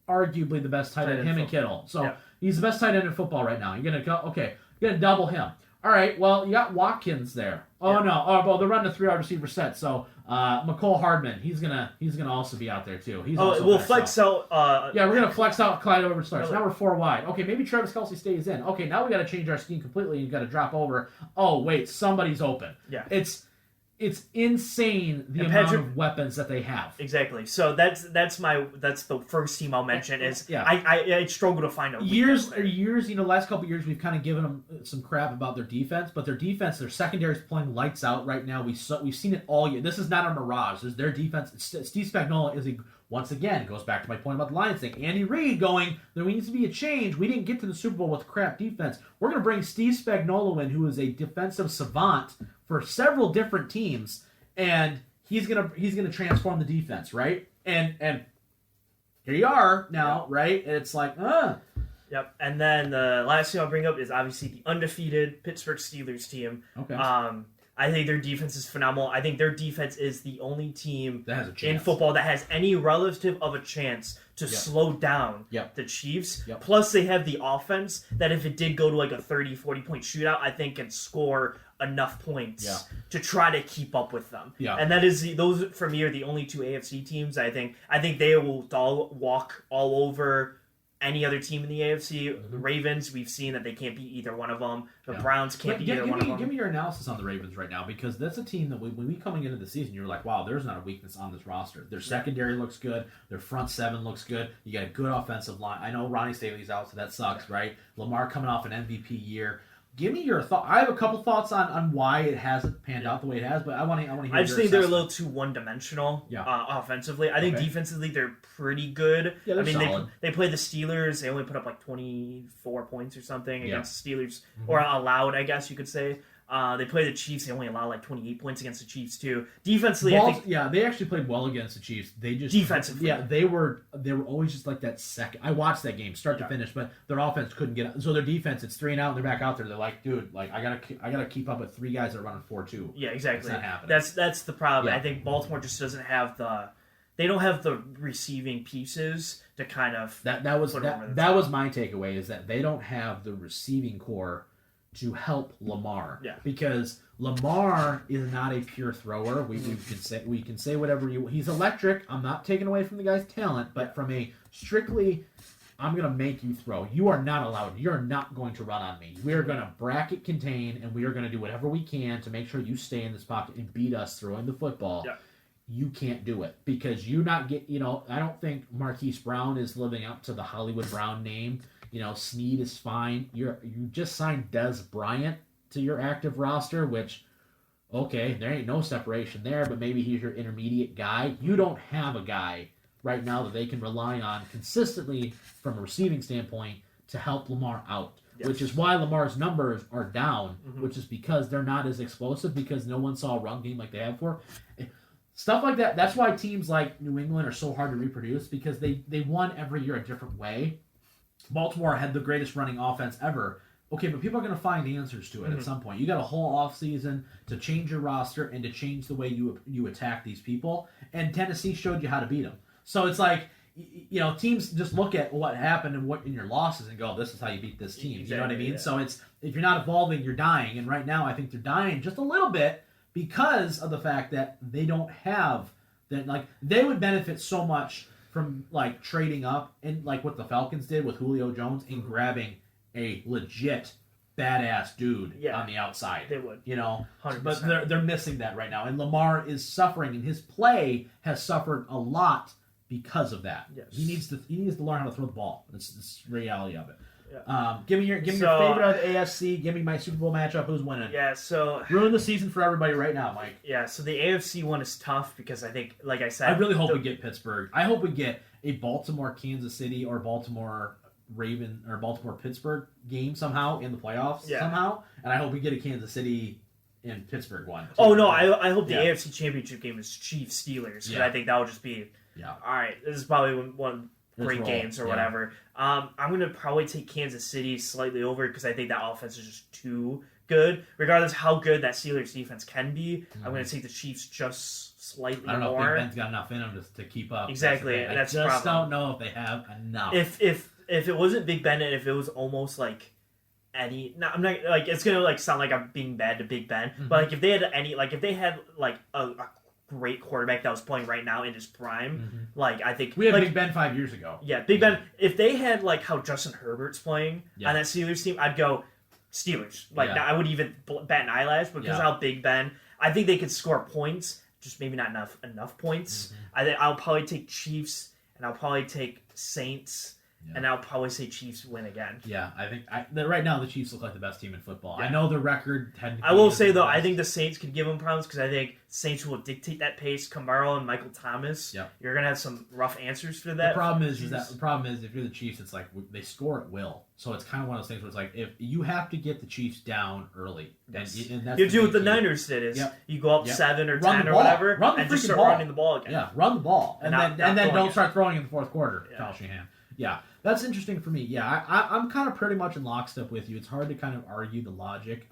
arguably the best tight end, him and Kittle. So he's the best tight end in football right now. You're going to go, okay, you're going to double him. All right, well, you got Watkins there. Oh, no. Oh, well, they're running a 3-wide receiver set, so McCole Hardman, he's gonna also be out there, too. We'll flex out... we're going to flex out Clyde Edwards-Helaire. So now we're 4 wide. Okay, maybe Travis Kelce stays in. Okay, now we got to change our scheme completely. You've got to drop over. Oh, wait, somebody's open. Yeah. It's insane the amount of weapons that they have. Exactly. So that's the first team I'll mention. I struggle to find a years. Last couple of years we've kind of given them some crap about their defense, but their secondary is playing lights out right now. We've seen it all year. This is not a mirage. This is their defense. Steve Spagnuolo once again, it goes back to my point about the Lions thing. Andy Reid going, there needs to be a change. We didn't get to the Super Bowl with crap defense. We're going to bring Steve Spagnuolo in, who is a defensive savant for several different teams, and he's gonna transform the defense, right? And here you are now, right? And it's like, Yep. And then the last thing I'll bring up is obviously the undefeated Pittsburgh Steelers team. Okay. I think their defense is phenomenal. I think their defense is the only team in football that has any relative of a chance to slow down the Chiefs. Yep. Plus, they have the offense that if it did go to like a 30, 40-point shootout, I think can score enough points to try to keep up with them. Yeah. And those for me are the only 2 AFC teams. I think they will walk all over any other team in the AFC. The Ravens, we've seen that they can't beat either one of them. The Browns can't beat either one of them. Give me your analysis on the Ravens right now, because that's a team that when we coming into the season, you're like, wow, there's not a weakness on this roster. Their secondary looks good. Their front 7 looks good. You got a good offensive line. I know Ronnie Stanley's out, so that sucks, right? Lamar coming off an MVP year. Give me your thought. I have a couple thoughts on why it hasn't panned out the way it has, but I want to hear. I just think they're a little too one-dimensional offensively. I think defensively they're pretty good. Yeah, they're solid. They play the Steelers. They only put up like 24 points or something against the Steelers, or allowed, I guess you could say. They play the Chiefs. They only allow like 28 points against the Chiefs too. Defensively, I think they actually played well against the Chiefs. They just defensively, they were always just like that second. I watched that game start to finish, but their offense couldn't get out. So their defense, it's 3 and out, and they're back out there. They're like, dude, like I gotta keep up with 3 guys that are running 4-2. Yeah, exactly. That's not happening. That's the problem. I think Baltimore just doesn't have they don't have the receiving pieces to kind of that was my takeaway, is that they don't have the receiving core to help Lamar. Yeah. Because Lamar is not a pure thrower. We can say whatever he's electric. I'm not taking away from the guy's talent, but from a strictly, I'm going to make you throw. You are not allowed. You're not going to run on me. We are going to bracket contain, and we are going to do whatever we can to make sure you stay in this pocket and beat us throwing the football. Yeah. You can't do it because I don't think Marquise Brown is living up to the Hollywood Brown name. Snead is fine. You just signed Dez Bryant to your active roster, which okay, there ain't no separation there, but maybe he's your intermediate guy. You don't have a guy right now that they can rely on consistently from a receiving standpoint to help Lamar out, which is why Lamar's numbers are down, which is because they're not as explosive because no one saw a run game like they have before. Stuff like that. That's why teams like New England are so hard to reproduce because they won every year a different way. Baltimore had the greatest running offense ever. Okay, but people are going to find answers to it at some point. You got a whole offseason to change your roster and to change the way you attack these people. And Tennessee showed you how to beat them. So it's like, teams just look at what happened and what in your losses and go, this is how you beat this team. Exactly, you know what I mean? Yeah. So it's if you're not evolving, you're dying. And right now, I think they're dying just a little bit because of the fact that they don't have that. Like they would benefit so much from like trading up and like what the Falcons did with Julio Jones and grabbing a legit badass dude on the outside. They would. 100%. But they're missing that right now. And Lamar is suffering, and his play has suffered a lot because of that. Yes. He needs to learn how to throw the ball. That's the reality of it. Yeah. Give me your favorite of the AFC. Give me my Super Bowl matchup. Who's winning? Yeah, so ruin the season for everybody right now, Mike. Yeah, so the AFC one is tough because I think, like I said, I really hope we get Pittsburgh. I hope we get a Baltimore Kansas City or Baltimore Raven or Baltimore Pittsburgh game somehow in the playoffs somehow, and I hope we get a Kansas City and Pittsburgh one. Oh no, I hope the AFC Championship game is Chiefs Steelers because I think that would just be all right. This is probably one great games or whatever. I'm gonna probably take Kansas City slightly over because I think that offense is just too good. Regardless how good that Steelers defense can be, I'm gonna take the Chiefs just slightly more. I don't know if Big Ben's got enough in them to keep up. Exactly, I just don't know if they have enough. If it wasn't Big Ben and if it was almost like any, no, I'm not like it's gonna like sound like I'm being bad to Big Ben, but like if they had a great quarterback that was playing right now in his prime, like I think we had Big Ben 5 years ago. Yeah, Big Ben. If they had like how Justin Herbert's playing on that Steelers team, I'd go Steelers. Like I would even bat an eyelash because of how Big Ben. I think they could score points, just maybe not enough points. I'll probably take Chiefs and I'll probably take Saints. Yeah. And I'll probably say Chiefs win again. Yeah, I think right now the Chiefs look like the best team in football. Yeah. I know the record. I will say though, I think the Saints could give them problems because I think Saints will dictate that pace. Kamara and Michael Thomas. Yep. You're gonna have some rough answers for that. The problem is if you're the Chiefs, it's like they score at will. So it's kind of one of those things where it's like if you have to get the Chiefs down early, and that's you do what the Niners did is you go up 7 or 10 or whatever, and just start running the ball again. Yeah, run the ball, and then don't start throwing in the fourth quarter. Kyle Shanahan. Yeah, that's interesting for me. Yeah, I'm kind of pretty much in lockstep with you. It's hard to kind of argue the logic.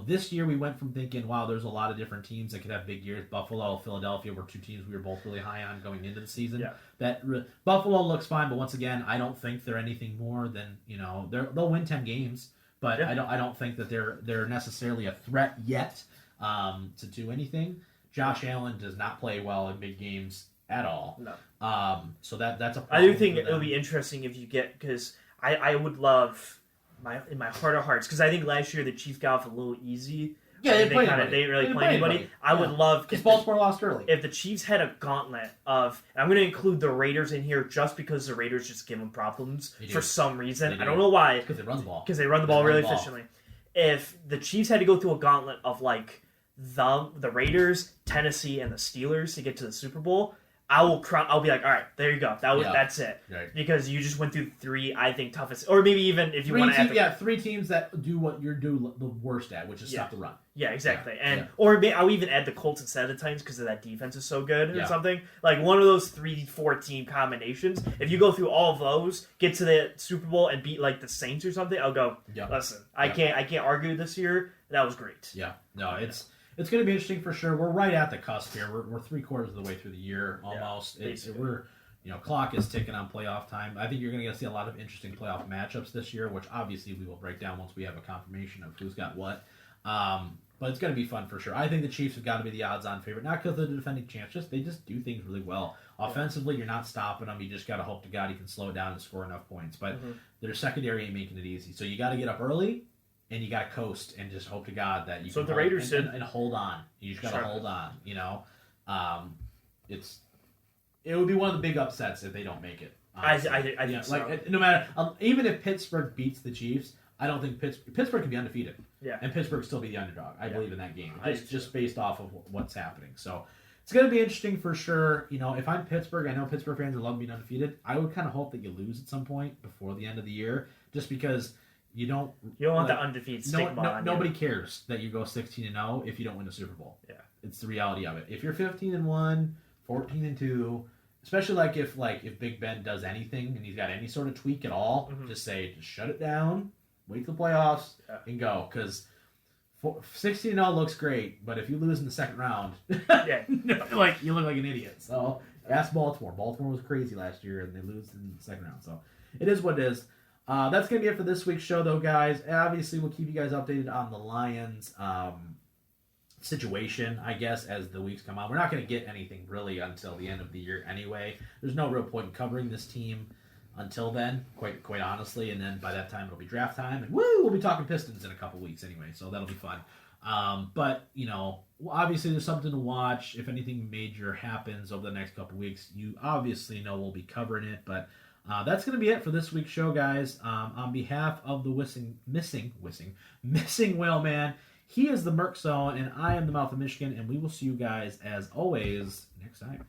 This year we went from thinking, wow, there's a lot of different teams that could have big years. Buffalo, Philadelphia were two teams we were both really high on going into the season. Yeah. Buffalo looks fine, but once again, I don't think they're anything more than they'll win 10 games, but I don't think that they're necessarily a threat yet to do anything. Josh Allen does not play well in big games at all. No. So that's a problem. I do think it would be interesting if you get, because I would love in my heart of hearts, because I think last year the Chiefs got off a little easy. Yeah, they didn't really play anybody. I would love because Baltimore lost early. If the Chiefs had a gauntlet of, and I'm going to include the Raiders in here just because the Raiders just give them problems for some reason. I don't know why. Because they run the ball. Because they run the ball really efficiently. If the Chiefs had to go through a gauntlet of like the Raiders, Tennessee, and the Steelers to get to the Super Bowl, I'll be like, all right, there you go. That's it. Right. Because you just went through three, I think, toughest, or maybe even if you want to add three teams that do what you're doing the worst at, which is stop the run. Yeah, exactly. Or I'll even add the Colts instead of the Titans because that defense is so good or something. Like one of those 3-4 team combinations. If you go through all of those, get to the Super Bowl and beat like the Saints or something, I'll go. Listen, I can't argue this year. That was great. Yeah. No, It's going to be interesting for sure. We're right at the cusp here. We're 3/4 of the way through the year almost. We're clock is ticking on playoff time. I think you're going to see a lot of interesting playoff matchups this year, which obviously we will break down once we have a confirmation of who's got what. But it's going to be fun for sure. I think the Chiefs have got to be the odds-on favorite, not because they're the defending champs. They just do things really well. Offensively, you're not stopping them. You just got to hope to God he can slow it down and score enough points. But their secondary ain't making it easy. So you got to get up early. And you got to coast and just hope to God that you can the Raiders did. And hold on. You just got to hold on, It would be one of the big upsets if they don't make it. I think so. Like, no matter, even if Pittsburgh beats the Chiefs, I don't think Pittsburgh can be undefeated. Yeah. And Pittsburgh still be the underdog. I believe in that game. Just based off of what's happening. So it's going to be interesting for sure. You know, if I'm Pittsburgh, I know Pittsburgh fans love being undefeated. I would kind of hope that you lose at some point before the end of the year, just because you don't want the undefeated stigma. Nobody cares that you go 16-0 if you don't win a Super Bowl. Yeah. It's the reality of it. If you're 15-1, 14-2, especially if Big Ben does anything and he's got any sort of tweak at all, just shut it down, wait till the playoffs, and go. Because 16-0 looks great, but if you lose in the second round, you look like an idiot. So ask Baltimore. Baltimore was crazy last year, and they lose in the second round. So it is what it is. That's going to be it for this week's show, though, guys. Obviously, we'll keep you guys updated on the Lions situation, I guess, as the weeks come on. We're not going to get anything really until the end of the year anyway. There's no real point in covering this team until then, quite honestly. And then by that time, it'll be draft time. And we'll be talking Pistons in a couple weeks anyway, so that'll be fun. But, you know, obviously there's something to watch. If anything major happens over the next couple weeks, you obviously know we'll be covering it. But that's going to be it for this week's show, guys. On behalf of the missing Whaleman, he is the Merc Zone, and I am the Mouth of Michigan, and we will see you guys, as always, next time.